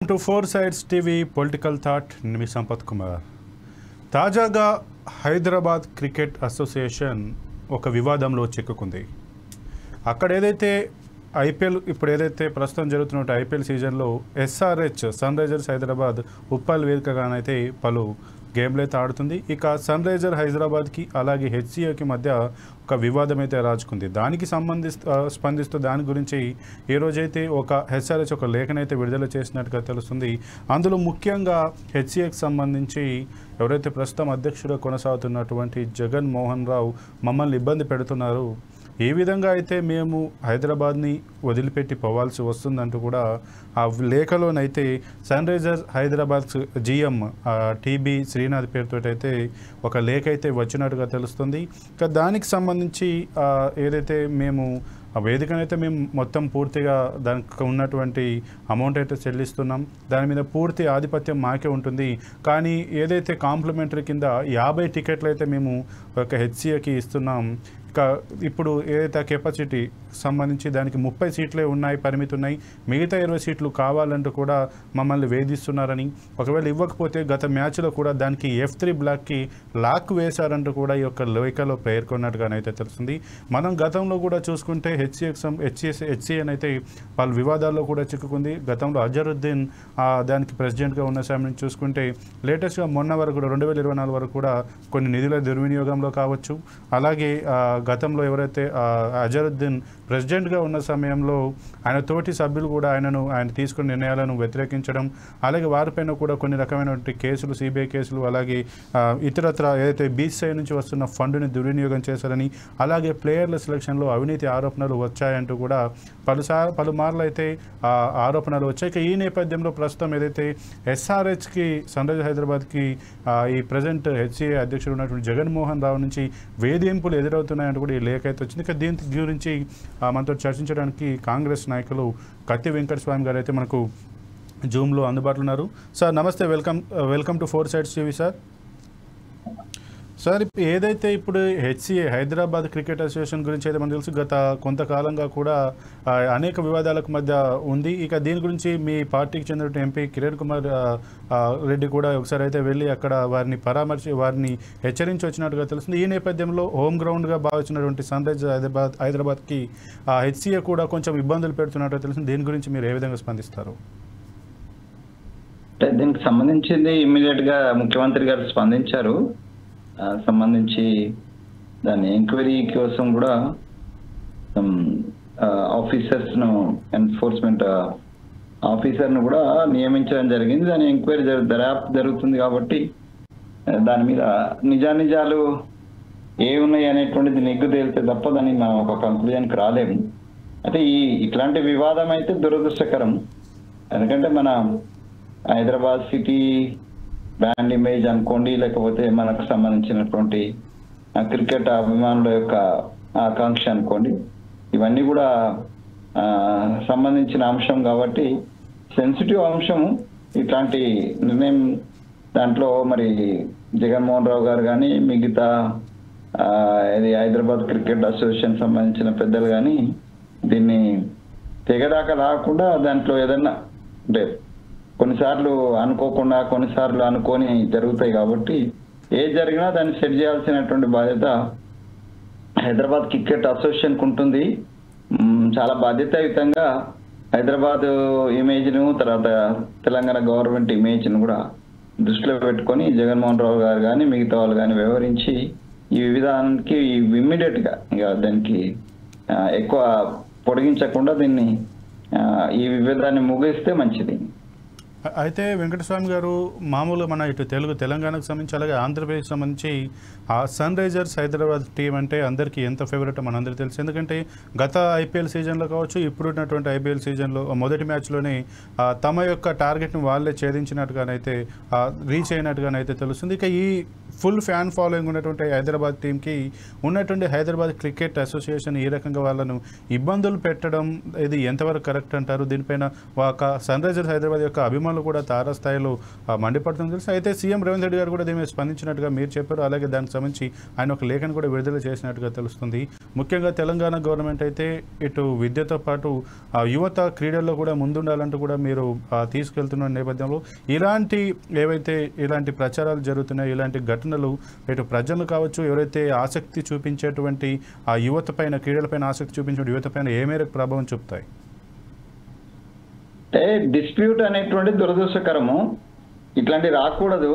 To four sides TV political thought నిమి సంపత్ కుమార్. తాజాగా Hyderabad cricket association ఒక వివాదంలో చిక్కుకుంది. అక్కడ ఏదైతే ఐపీఎల్ ఇప్పుడు ఏదైతే ప్రస్తుతం జరుగుతున్న ఐపీఎల్ సీజన్లో SRH Sunrisers Hyderabad Uppal వేదికగానైతే పలు గేమ్లు అయితే ఆడుతుంది. ఇక సన్ రైజర్ హైదరాబాద్కి అలాగే హెచ్సిఏకి మధ్య ఒక వివాదం అయితే రాజుకుంది. దానికి స్పందిస్తూ దాని గురించి ఈ రోజైతే ఒక ఎస్ఆర్హెచ్ ఒక లేఖనైతే విడుదల చేసినట్టుగా తెలుస్తుంది. అందులో ముఖ్యంగా హెచ్సిఏకి సంబంధించి ఎవరైతే ప్రస్తుతం అధ్యక్షుడు కొనసాగుతున్నటువంటి జగన్ మోహన్ రావు మమ్మల్ని ఇబ్బంది పెడుతున్నారు, ఏ విధంగా అయితే మేము హైదరాబాద్ని వదిలిపెట్టి పోవాల్సి వస్తుందంటూ కూడా ఆ లేఖలోనైతే Sunrisers Hyderabad GM TB Srinath పేరుతో అయితే ఒక లేఖ అయితే వచ్చినట్టుగా తెలుస్తుంది. ఇక దానికి సంబంధించి ఏదైతే మేము ఆ వేదికనైతే మేము మొత్తం పూర్తిగా దానికి ఉన్నటువంటి అమౌంట్ అయితే చెల్లిస్తున్నాం, దాని మీద పూర్తి ఆధిపత్యం మాకే ఉంటుంది. కానీ ఏదైతే కాంప్లిమెంటరీ కింద 50 టికెట్లు అయితే మేము ఒక హెచ్సిఏకి ఇస్తున్నాం. ఇప్పుడు ఏదైతే కెపాసిటీ సంబంధించి దానికి 30 సీట్లే ఉన్నాయి, పరిమితి ఉన్నాయి, మిగతా 20 సీట్లు కావాలంటూ కూడా మమ్మల్ని వేధిస్తున్నారని, ఒకవేళ ఇవ్వకపోతే గత మ్యాచ్లో కూడా దానికి F3 బ్లాక్కి లాక్ వేశారంటూ కూడా ఈ యొక్క లేఖలో పేర్కొన్నట్టుగానైతే తెలుస్తుంది. మనం గతంలో కూడా చూసుకుంటే హెచ్సిఏనైతే పలు వివాదాల్లో కూడా చిక్కుకుంది. గతంలో అజరుద్దీన్ దానికి ప్రెసిడెంట్గా ఉన్న సమయం నుంచి చూసుకుంటే లేటెస్ట్గా మొన్న వరకు కూడా 2024 వరకు కూడా కొన్ని నిధుల దుర్వినియోగంలో కావచ్చు, అలాగే గతంలో ఎవరైతే అజరుద్దీన్ ప్రెసిడెంట్గా ఉన్న సమయంలో ఆయన తోటి సభ్యులు కూడా ఆయన తీసుకున్న నిర్ణయాలను వ్యతిరేకించడం, అలాగే వారిపైన కూడా కొన్ని రకమైనటువంటి కేసులు, సిబిఐ కేసులు, అలాగే ఇతరత్ర ఏదైతే బీసీఐ నుంచి వస్తున్న ఫండ్ని దుర్వినియోగం చేశారని, అలాగే ప్లేయర్ల సెలక్షన్లో అవినీతి ఆరోపణలు వచ్చాయంటూ కూడా పలుమార్లు అయితే ఆరోపణలు వచ్చాయి. ఈ నేపథ్యంలో ప్రస్తుతం ఏదైతే ఎస్ఆర్హెచ్కి సన్ రైజర్స్ హైదరాబాద్కి ఈ ప్రజెంట్ హెచ్సిఏ అధ్యక్షుడు ఉన్నటువంటి జగన్మోహన్ రావు నుంచి వేధింపులు ఎదురవుతున్నాయంటూ కూడా ఈ లేఖ అయితే వచ్చింది. ఇక దీని గురించి మనతో చర్చించడానికి కాంగ్రెస్ నాయకులు కత్తి వెంకటస్వామి గారు అయితే మనకు జూమ్లో అందుబాటులో ఉన్నారు. సార్ నమస్తే, welcome to four sides TV. Sir ఏదైతే ఇప్పుడు హెచ్సిఏ హైదరాబాద్ క్రికెట్ అసోసియేషన్ గురించి అయితే మనకు తెలుసు, గత కొంతకాలంగా కూడా అనేక వివాదాలకు మధ్య ఉంది. ఇక దీని గురించి మీ పార్టీకి చెందిన ఎంపీ కిరణ్ కుమార్ రెడ్డి కూడా ఒకసారి అయితే వెళ్ళి అక్కడ వారిని హెచ్చరించి వచ్చినట్టుగా తెలుస్తుంది. ఈ నేపథ్యంలో హోమ్ గ్రౌండ్గా భావించినటువంటి సన్ రైజర్స్ హైదరాబాద్కి హెచ్సిఏ కూడా కొంచెం ఇబ్బందులు పెడుతున్నట్టుగా తెలుస్తుంది. దీని గురించి మీరు ఏ విధంగా స్పందిస్తారు? దీనికి సంబంధించింది ఇమ్మీడియట్గా ముఖ్యమంత్రి గారు స్పందించారు. సంబంధించి దాని ఎంక్వైరీ కోసం కూడా ఆఫీసర్స్ను ఎన్ఫోర్స్మెంట్ ఆఫీసర్ను కూడా నియమించడం జరిగింది. దాని ఎంక్వైరీ దర్యాప్తు జరుగుతుంది కాబట్టి దాని మీద నిజాలు ఏమున్నాయి అనేటువంటిది నిగ్గు తేలితే తప్ప దాన్ని మనం ఒక కంక్లూజన్కి రాలేము. అయితే ఇట్లాంటి వివాదం అయితే దురదృష్టకరం. ఎందుకంటే మన హైదరాబాద్ సిటీ బ్రాండ్ ఇమేజ్ అనుకోండి, లేకపోతే మనకు సంబంధించినటువంటి క్రికెట్ అభిమానుల యొక్క ఆకాంక్ష అనుకోండి, ఇవన్నీ కూడా సంబంధించిన అంశం కాబట్టి సెన్సిటివ్ అంశము. ఇట్లాంటి నిర్ణయం దాంట్లో మరి జగన్మోహన్ రావు గారు కానీ మిగతా ఇది హైదరాబాద్ క్రికెట్ అసోసియేషన్ సంబంధించిన పెద్దలు కానీ దీన్ని తెగదాకా రాకుండా దాంట్లో ఏదన్నా అంటే కొన్నిసార్లు అనుకోకుండా కొన్నిసార్లు అనుకొని జరుగుతాయి కాబట్టి ఏది జరిగినా దాన్ని సెట్ చేయాల్సినటువంటి బాధ్యత హైదరాబాద్ క్రికెట్ అసోసియేషన్కి ఉంటుంది. చాలా బాధ్యతాయుతంగా హైదరాబాద్ ఇమేజ్ను, తర్వాత తెలంగాణ గవర్నమెంట్ ఇమేజ్ను కూడా దృష్టిలో పెట్టుకొని జగన్మోహన్ రావు గారు కానీ మిగతా వాళ్ళు కానీ వ్యవహరించి ఈ విధానానికి ఇమ్మీడియట్గా ఇక దానికి ఎక్కువ పొడిగించకుండా దీన్ని ఈ వివాదాన్ని ముగిస్తే మంచిది. అయితే వెంకటస్వామి గారు, మామూలుగా మన ఇటు తెలంగాణకు సంబంధించి అలాగే ఆంధ్రప్రదేశ్కి సంబంధించి ఆ సన్ రైజర్స్ హైదరాబాద్ టీం అంటే అందరికీ ఎంత ఫేవరెట్ మనందరికీ తెలుసు. ఎందుకంటే గత ఐపీఎల్ సీజన్లో కావచ్చు, ఇప్పుడున్నటువంటి ఐపీఎల్ సీజన్లో మొదటి మ్యాచ్లోనే తమ యొక్క టార్గెట్ని వాళ్ళే ఛేదించినట్టుగానైతే రీచ్ అయినట్టుగానైతే తెలుస్తుంది. ఇక ఈ ఫుల్ ఫ్యాన్ ఫాలోయింగ్ ఉన్నటువంటి హైదరాబాద్ టీంకి ఉన్నటువంటి హైదరాబాద్ క్రికెట్ అసోసియేషన్ ఈ రకంగా వాళ్ళను ఇబ్బందులు పెట్టడం ఇది ఎంతవరకు కరెక్ట్ అంటారు? దీనిపైన ఒక సన్ రైజర్స్ హైదరాబాద్ యొక్క అభిమానులు అభిమానులు కూడా తారాస్థాయిలో మండిపడుతుంది తెలుసు. అయితే సీఎం రేవంత్ రెడ్డి గారు కూడా దీని మీద స్పందించినట్టుగా మీరు చెప్పారు. అలాగే దానికి సంబంధించి ఆయన ఒక లేఖను కూడా విడుదల చేసినట్టుగా తెలుస్తుంది. ముఖ్యంగా తెలంగాణ గవర్నమెంట్ అయితే ఇటు విద్యతో పాటు యువత క్రీడల్లో కూడా ముందుండాలంటూ కూడా మీరు తీసుకెళ్తున్న నేపథ్యంలో ఇలాంటి ప్రచారాలు జరుగుతున్నాయి, ఇలాంటి ఘటనలు ఇటు ప్రజలు కావచ్చు, ఎవరైతే ఆసక్తి చూపించేటువంటి ఆ యువత పైన, క్రీడలపైన ఆసక్తి చూపించే యువత పైన ఏ మేరకు ప్రభావం చూపుతాయి? డిస్ప్యూట్ అనేటువంటి దురదృష్టకరము. ఇట్లాంటి రాకూడదు.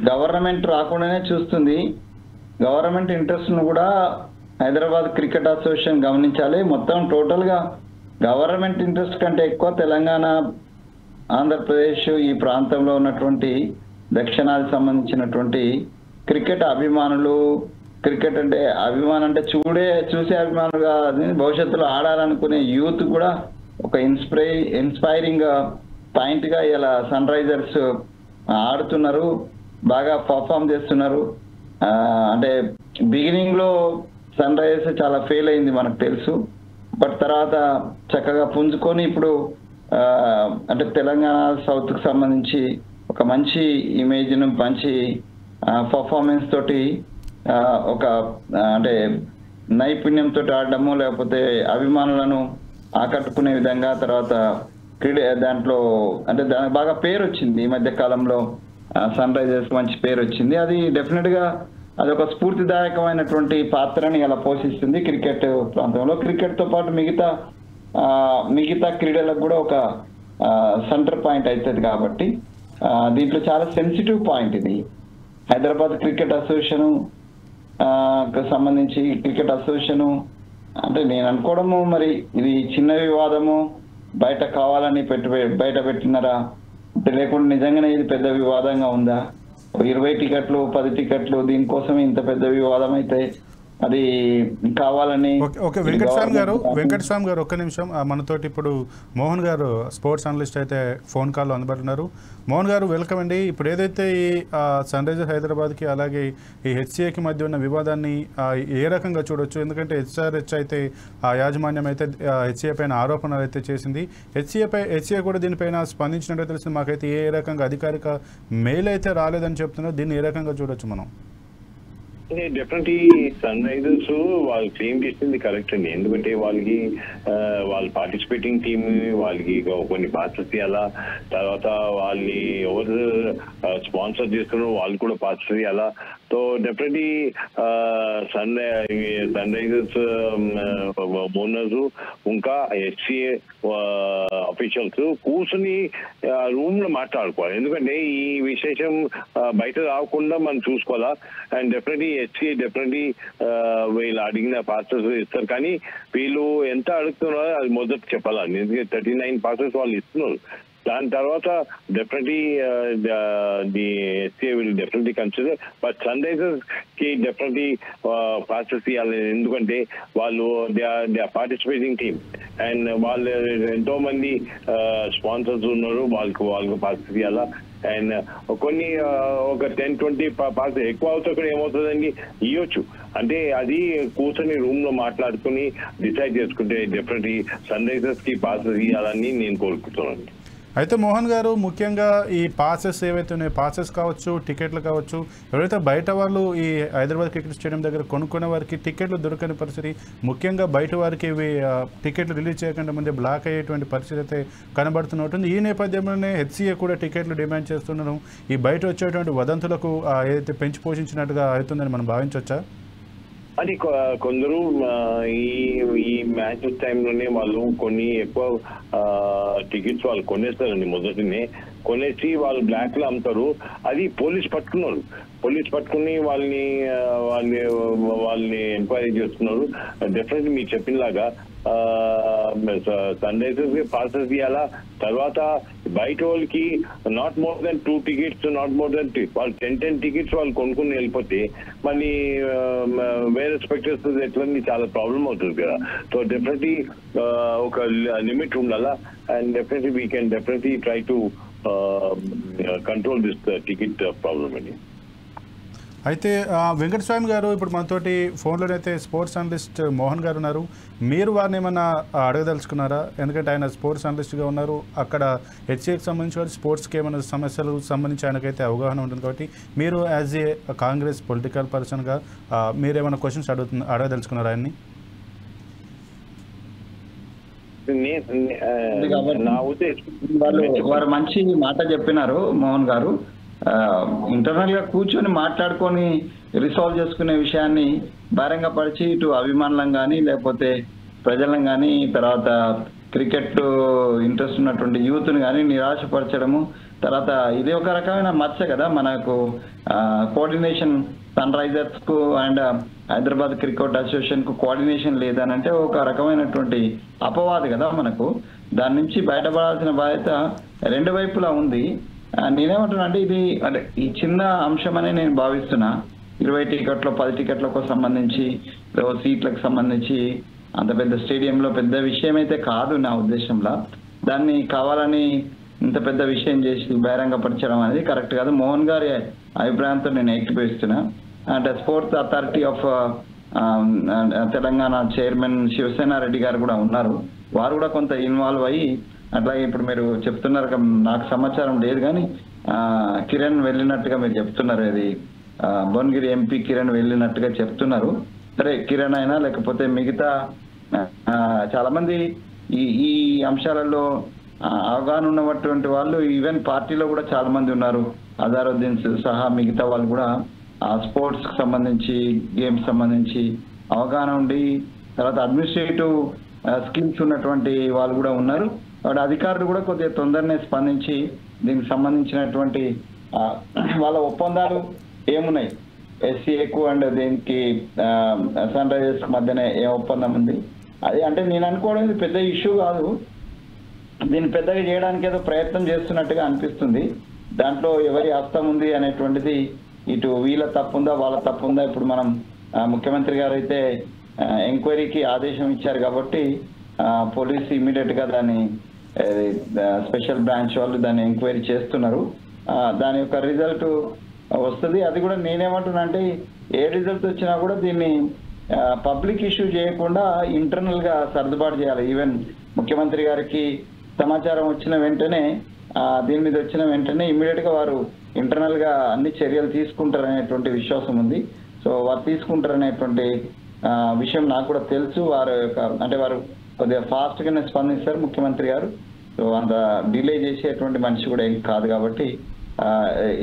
గవర్నమెంట్ రాకుండానే చూస్తుంది. గవర్నమెంట్ ఇంట్రెస్ట్ను కూడా హైదరాబాద్ క్రికెట్ అసోసియేషన్ గమనించాలి. మొత్తం టోటల్గా గవర్నమెంట్ ఇంట్రెస్ట్ కంటే ఎక్కువ తెలంగాణ, ఆంధ్రప్రదేశ్ ఈ ప్రాంతంలో ఉన్నటువంటి దక్షిణాది సంబంధించినటువంటి క్రికెట్ అభిమానులు, క్రికెట్ అంటే అభిమానం అంటే చూసే అభిమానులుగా భవిష్యత్తులో ఆడాలనుకునే యూత్ కూడా ఒక ఇన్స్పైరింగ్ పాయింట్ గా ఇలా సన్ రైజర్స్ ఆడుతున్నారు, బాగా పర్ఫామ్ చేస్తున్నారు. అంటే బిగినింగ్ లో సన్ రైజర్స్ చాలా ఫెయిల్ అయింది మనకు తెలుసు. బట్ తర్వాత చక్కగా పుంజుకొని ఇప్పుడు అంటే తెలంగాణ సౌత్ కు సంబంధించి ఒక మంచి ఇమేజ్ ను, మంచి పర్ఫార్మెన్స్ తోటి ఒక అంటే నైపుణ్యంతో ఆడడము, లేకపోతే అభిమానులను ఆకట్టుకునే విధంగా తర్వాత దాంట్లో అంటే దానికి బాగా పేరు వచ్చింది. ఈ మధ్య కాలంలో సన్ రైజర్స్ మంచి పేరు వచ్చింది. అది డెఫినెట్ గా అదొక స్ఫూర్తిదాయకమైనటువంటి పాత్రని అలా పోషిస్తుంది క్రికెట్ ప్రాంతంలో. క్రికెట్ తో పాటు మిగతా క్రీడలకు కూడా ఒక సెంటర్ పాయింట్ అవుతుంది. కాబట్టి దీంట్లో చాలా సెన్సిటివ్ పాయింట్ ఇది. హైదరాబాద్ క్రికెట్ అసోసియేషన్ సంబంధించి క్రికెట్ అసోసియేషన్ అంటే నేను అనుకోవడము, మరి ఇది చిన్న వివాదము, బయట కావాలని బయట పెట్టినారా లేకుండా నిజంగానే ఇది పెద్ద వివాదంగా ఉందా? 20 టికెట్లు 10 టికెట్లు దీనికోసం ఇంత పెద్ద వివాదం అయితే అది కావాలని. ఓకే వెంకటస్వామి గారు ఒక్క నిమిషం. మనతోటి ఇప్పుడు మోహన్ గారు స్పోర్ట్స్ అనలిస్ట్ అయితే ఫోన్ కాల్లో అందుబాటున్నారు. మోహన్ గారు వెల్కమ్ అండి. ఇప్పుడు ఏదైతే ఈ సన్ రైజర్స్ హైదరాబాద్కి అలాగే ఈ హెచ్సిఏకి మధ్య ఉన్న వివాదాన్ని ఏ రకంగా చూడొచ్చు? ఎందుకంటే హెచ్ఆర్హెచ్ అయితే ఆ యాజమాన్యం అయితే హెచ్సిఏ పైన ఆరోపణలు అయితే చేసింది. హెచ్సిఏ కూడా దీనిపైన స్పందించినట్టు తెలిసింది. మాకైతే ఏ రకంగా అధికారిక మెయిల్ అయితే రాలేదని చెప్తున్నారు. దీన్ని ఏ రకంగా చూడొచ్చు మనం? డెఫినెట్లీ సన్ రైజర్స్ వాళ్ళు క్లెయిమ్ చేసింది కరెక్ట్ అండి. ఎందుకంటే వాళ్ళ పార్టిసిపేటింగ్ టీమ్ వాళ్ళకి కొన్ని పార్ట్స్ ఇవ్వాలా, తర్వాత వాళ్ళని ఎవరు స్పాన్సర్ చేస్తున్నారో వాళ్ళు కూడా పార్ట్స్ ఇవ్వాలా. So definitely Sunrisers owners ఇంకా హెచ్సిఏ అఫీషియల్స్ కూర్చుని రూమ్ లో మాట్లాడుకోవాలి. ఎందుకంటే ఈ విశేషం బయట రాకుండా మనం చూసుకోవాలా. అండ్ డెఫినెట్లీ హెచ్సిఏ డెఫినెట్లీ వీళ్ళు అడిగిన పార్సెస్ ఇస్తారు, కానీ వీళ్ళు ఎంత అడుగుతున్నారో అది మొదట చెప్పాలా. ఎందుకంటే 39 పార్సెస్ వాళ్ళు ఇస్తున్నారు. దాని తర్వాత definitely the HCA will definitely consider. But Sunrisers కి డెఫినెట్లీ పార్సెస్ ఇవ్వాలి. ఎందుకంటే వాళ్ళు they are participating team and వాళ్ళు ఎంతో మంది స్పాన్సర్స్ ఉన్నారు, వాళ్ళకు పార్సెస్ ఇవ్వాలా. అండ్ కొన్ని ఒక 10-20 పార్సెస్ ఎక్కువ అవుతా కూడా ఏమవుతుందండి ఇవ్వచ్చు. అంటే అది కూర్చొని రూమ్ లో మాట్లాడుకుని డిసైడ్ చేసుకుంటే డెఫినెట్లీ సన్ రైజర్స్ కి పార్సెస్ ఇవ్వాలని నేను కోరుకుంటున్నాను. అయితే మోహన్ గారు ముఖ్యంగా ఈ పాసెస్ ఏవైతే ఉన్నాయో, పాసెస్ కావచ్చు, టికెట్లు కావచ్చు, ఎవరైతే బయట వాళ్ళు ఈ హైదరాబాద్ క్రికెట్ స్టేడియం దగ్గర కొనుక్కునే వారికి టికెట్లు దొరకని పరిస్థితి, ముఖ్యంగా బయట వారికి ఇవి టికెట్లు రిలీజ్ చేయకుండా ముందే బ్లాక్ అయ్యేటువంటి పరిస్థితి అయితే కనబడుతున్నట్టుంది. ఈ నేపథ్యంలోనే హెచ్సిఏ కూడా టికెట్లు డిమాండ్ చేస్తున్నాను. ఈ బయట వచ్చేటువంటి వదంతులకు ఏదైతే పెంచి పోషించినట్టుగా అవుతుందని మనం భావించవచ్చా? అది కొందరు ఈ మ్యాచెస్ టైంలోనే వాళ్ళు కొన్ని ఎక్కువ టికెట్స్ వాళ్ళు కొనేస్తారండి. మొదటినే కొనేసి వాళ్ళు బ్లాక్ లో అమ్ముతారు. అది పోలీస్ పట్టుకుని వాళ్ళని ఎంక్వైరీ చేస్తున్నారు. డెఫినెట్లీ మీరు చెప్పినలాగా సన్ రైజర్స్ కి పార్సెస్ ఇవ్వాలా. తర్వాత బయట వాళ్ళకి not more than 2 tickets, not more than 3, వాళ్ళు 10 టికెట్స్ వాళ్ళు కొనుక్కుని వెళ్ళిపోతే మళ్ళీ వేరే స్పెక్టర్స్ ఎట్లా చాలా ప్రాబ్లం అవుతుంది కదా. సో డెఫినెట్లీ ఒక లిమిట్ ఉండాలా. And definitely we can definitely try to control this ticket problem అండి. అయితే వెంకటస్వామి గారు ఇప్పుడు మనతోటి ఫోన్లోనైతే స్పోర్ట్స్ అనలిస్ట్ మోహన్ గారు ఉన్నారు. మీరు వారిని ఏమన్నా అడగదలుచుకున్నారా? ఎందుకంటే ఆయన స్పోర్ట్స్ అనలిస్ట్గా ఉన్నారు. అక్కడ హెచ్సిఏకి సంబంధించి స్పోర్ట్స్కి ఏమైనా సమస్యలు సంబంధించి ఆయనకైతే అవగాహన ఉంటుంది. కాబట్టి మీరు యాజ్ ఏ కాంగ్రెస్ పొలిటికల్ పర్సన్గా మీరేమైనా క్వశ్చన్స్ అడగదలుచుకున్నారా ఆయన్ని? వారు మంచి మాట చెప్పినారు మోహన్ గారు. ఇంటర్నల్ గా కూర్చొని మాట్లాడుకొని రిసాల్వ్ చేసుకునే విషయాన్ని భారంగా పరిచి ఇటు అభిమానులను కానీ లేకపోతే ప్రజలను కానీ తర్వాత క్రికెట్ ఇంట్రెస్ట్ ఉన్నటువంటి యూత్ని కానీ నిరాశపరచడము, తర్వాత ఇది ఒక రకమైన మచ్చ కదా మనకు. కోఆర్డినేషన్ సన్ రైజర్స్ కు అండ్ హైదరాబాద్ క్రికెట్ అసోసియేషన్ కు కోఆర్డినేషన్ లేదనంటే ఒక రకమైనటువంటి అపవాదు కదా మనకు. దాని నుంచి బయటపడాల్సిన బాధ్యత రెండు వైపులా ఉంది. నేనేమంటున్నా అంటే ఇది అంటే ఈ చిన్న అంశమనే నేను భావిస్తున్నా. 20 టికెట్లు 10 టికెట్లకు సంబంధించి సీట్లకు సంబంధించి అంత పెద్ద స్టేడియంలో పెద్ద విషయం అయితే కాదు నా ఉద్దేశంలో. దాన్ని కావాలని ఇంత పెద్ద విషయం చేసి బహిరంగపరచడం అనేది కరెక్ట్ కాదు. మోహన్ గారి అభిప్రాయంతో నేను ఏకీభవిస్తున్నా. అంటే sports authority of Telangana chairman Sivasena Reddy గారు కూడా ఉన్నారు. వారు కూడా కొంత ఇన్వాల్వ్ అయ్యి, అట్లాగే ఇప్పుడు మీరు చెప్తున్నారు నాకు సమాచారం లేదు కానీ కిరణ్ వెళ్ళినట్టుగా మీరు చెప్తున్నారు. అది భువనగిరి ఎంపీ కిరణ్ వెళ్ళినట్టుగా చెప్తున్నారు. సరే, కిరణ్ అయినా లేకపోతే మిగతా చాలా మంది ఈ అంశాలలో అవగాహన ఉన్నటువంటి వాళ్ళు ఈవెన్ పార్టీలో కూడా చాలా మంది ఉన్నారు. అజారుద్దీన్ సహా మిగతా వాళ్ళు కూడా స్పోర్ట్స్ కి సంబంధించి గేమ్స్ సంబంధించి అవగాహన ఉండి తర్వాత అడ్మినిస్ట్రేటివ్ స్కిల్స్ ఉన్నటువంటి వాళ్ళు కూడా ఉన్నారు. కాబట్టి అధికారులు కూడా కొద్దిగా తొందరనే స్పందించి దీనికి సంబంధించినటువంటి వాళ్ళ ఒప్పందాలు ఏమున్నాయి, ఎస్సీఏకు అండ్ దీనికి సన్ రైజర్స్ మధ్యనే ఏ ఒప్పందం ఉంది అది అంటే నేను అనుకోవడం ఇది పెద్ద ఇష్యూ కాదు. దీన్ని పెద్దగా చేయడానికి ఏదో ప్రయత్నం చేస్తున్నట్టుగా అనిపిస్తుంది. దాంట్లో ఎవరి హస్తం ఉంది అనేటువంటిది ఇటు వీళ్ళ తప్పుందా వాళ్ళ తప్పుందా. ఇప్పుడు మనం ముఖ్యమంత్రి గారు అయితే ఎంక్వైరీకి ఆదేశం ఇచ్చారు కాబట్టి పోలీసు ఇమీడియట్ గా దాన్ని స్పెషల్ బ్రాంచ్ వాళ్ళు దాన్ని ఎంక్వైరీ చేస్తున్నారు. దాని యొక్క రిజల్ట్ వస్తుంది. అది కూడా నేనేమంటున్నా అంటే ఏ రిజల్ట్ వచ్చినా కూడా దీన్ని పబ్లిక్ ఇష్యూ చేయకుండా ఇంటర్నల్ గా సర్దుబాటు చేయాలి. ఈవెన్ ముఖ్యమంత్రి గారికి సమాచారం వచ్చిన వెంటనే దీని మీద వచ్చిన వెంటనే ఇమ్మీడియట్ గా వారు ఇంటర్నల్ గా అన్ని చర్యలు తీసుకుంటారనేటువంటి విశ్వాసం ఉంది. సో వారు తీసుకుంటారనేటువంటి విషయం నాకు కూడా తెలుసు. వారు అంటే వారు కొద్దిగా ఫాస్ట్ గానే స్పందిస్తారు ముఖ్యమంత్రి గారు. సో అంత డిలే చేసేటువంటి మనిషి కూడా ఏం కాదు కాబట్టి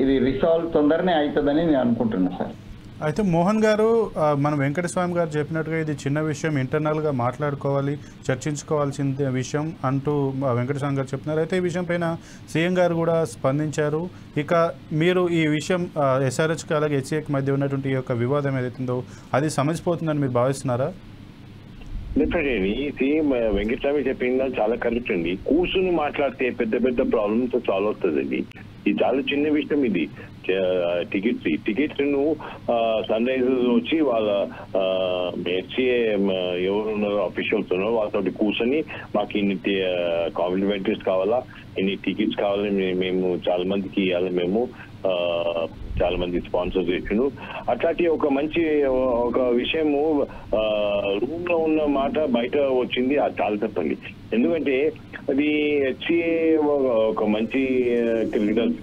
ఇది రిసాల్వ్ తొందరనే అవుతుందని నేను అనుకుంటున్నాను సార్. అయితే మోహన్ గారు, మన వెంకటస్వామి గారు చెప్పినట్టుగా ఇది చిన్న విషయం, ఇంటర్నల్గా మాట్లాడుకోవాలి, చర్చించుకోవాల్సిన విషయం అంటూ వెంకటస్వామి గారు చెప్తున్నారు. అయితే ఈ విషయం పైన సీఎం గారు కూడా స్పందించారు. ఇక మీరు ఈ విషయం ఎస్ఆర్హెచ్కి అలాగే హెచ్సిఏకి మధ్య ఉన్నటువంటి ఈ యొక్క వివాదం ఏదైతుందో అది సమసిపోతుందని మీరు భావిస్తున్నారా? డెఫినెట్లీ వెంకటస్వామి చెప్పింది చాలా కరెక్ట్ అండి. కూర్చుని మాట్లాడితే పెద్ద పెద్ద ప్రాబ్లమ్స్ సాల్వ్ అవుతుందండి. ఇది చాలా చిన్న విషయం. ఇది టికెట్స్ నువ్వు సన్ రైజర్స్ వచ్చి వాళ్ళ హెచ్సిఏ ఎవరు ఉన్నారో అఫీషియల్స్ ఉన్నారో వాళ్ళతో కూర్చొని మాకు ఇన్ని కాంప్లిమెంటరీస్ కావాలా, ఇన్ని టికెట్స్ కావాలని మేము చాలా మందికి ఇవ్వాలి, మేము చాలా మంది స్పాన్సర్స్ ఇచ్చిండు. అట్లాంటి ఒక మంచి ఒక విషయము రూమ్ లో ఉన్న మాట బయట వచ్చింది, అది చాలా తప్పండి. ఎందుకంటే అది హెచ్సిఏ ఒక మంచి క్రికెటర్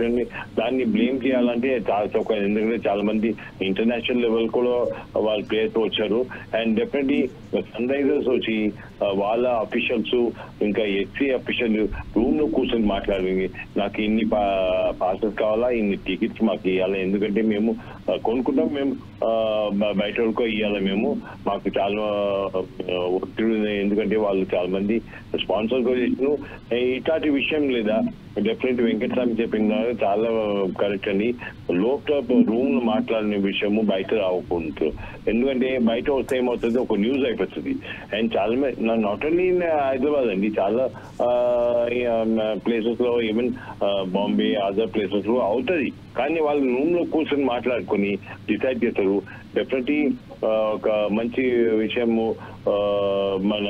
దాన్ని బ్లేమ్ చేయాలంటే చాలా తక్కువ. ఎందుకంటే చాలా మంది ఇంటర్నేషనల్ లెవెల్ కూడా వాళ్ళ ప్లేయర్స్ వచ్చారు. అండ్ డెఫినెట్లీ సన్ రైజర్స్ వచ్చి వాళ్ళ అఫీషియల్స్ ఇంకా హెచ్సిఏ అఫీషియల్ రూమ్ లో కూర్చొని మాట్లాడింది, నాకు ఇన్ని పాసెస్ కావాలా, ఇన్ని టికెట్స్ మాకు ఇవ్వాలి, ఎందుకంటే మేము కొనుక్కుంటాం, మేము బయట వరకు ఇవ్వాలి, మేము మాకు చాలా ఒత్తిడి, ఎందుకంటే వాళ్ళు చాలా మంది స్పాన్సర్ కూడా చేసిన ఇట్లాంటి విషయం లేదా. డెఫినెట్ వెంకటస్వామి చెప్పిన చాలా కరెక్ట్ అండి. లోపల రూమ్ లో మాట్లాడిన విషయము బయట రావకూడదు. ఎందుకంటే బయట వస్తే ఏమవుతుంది, ఒక న్యూస్ అయిపోతుంది. అండ్ చాలా నాట్ ఓన్లీ ఇన్ హైదరాబాద్ అండి, చాలా ప్లేసెస్ లో ఈవెన్ బాంబే అదర్ ప్లేసెస్ లో అవుతుంది. కానీ వాళ్ళు రూమ్ లో కూర్చొని మాట్లాడుకొని డిసైడ్ చేస్తారు. డెఫినెట్లీ ఒక మంచి విషయము, మన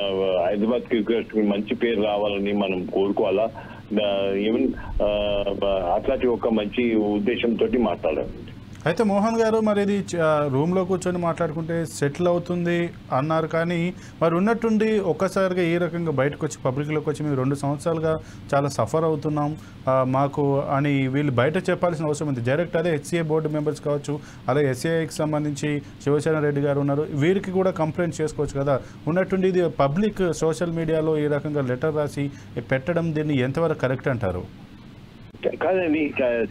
హైదరాబాద్ క్రికెట్ మంచి పేరు రావాలని మనం కోరుకోవాలా. ఈవెన్ అట్లాంటి ఒక మంచి ఉద్దేశంతో మాట్లాడాలి. అయితే మోహన్ గారు మరి ఇది రూమ్లో కూర్చొని మాట్లాడుకుంటే సెటిల్ అవుతుంది అన్నారు, కానీ మరి ఉన్నట్టుండి ఒక్కసారిగా ఈ రకంగా బయటకు వచ్చి పబ్లిక్లోకి వచ్చి మేము 2 సంవత్సరాలుగా చాలా సఫర్ అవుతున్నాం మాకు అని వీళ్ళు బయట చెప్పాల్సిన అవసరం ఉంది. డైరెక్ట్ అదే హెచ్సిఏ బోర్డు మెంబర్స్ కావచ్చు, అలాగే ఎస్ఏఐకి సంబంధించి శివసేన రెడ్డి గారు ఉన్నారు, వీరికి కూడా కంప్లైంట్ చేసుకోవచ్చు కదా. ఉన్నట్టుండి ఇది పబ్లిక్ సోషల్ మీడియాలో ఈ రకంగా లెటర్ రాసి పెట్టడం దీన్ని ఎంతవరకు కరెక్ట్ అంటారు? కాదండి,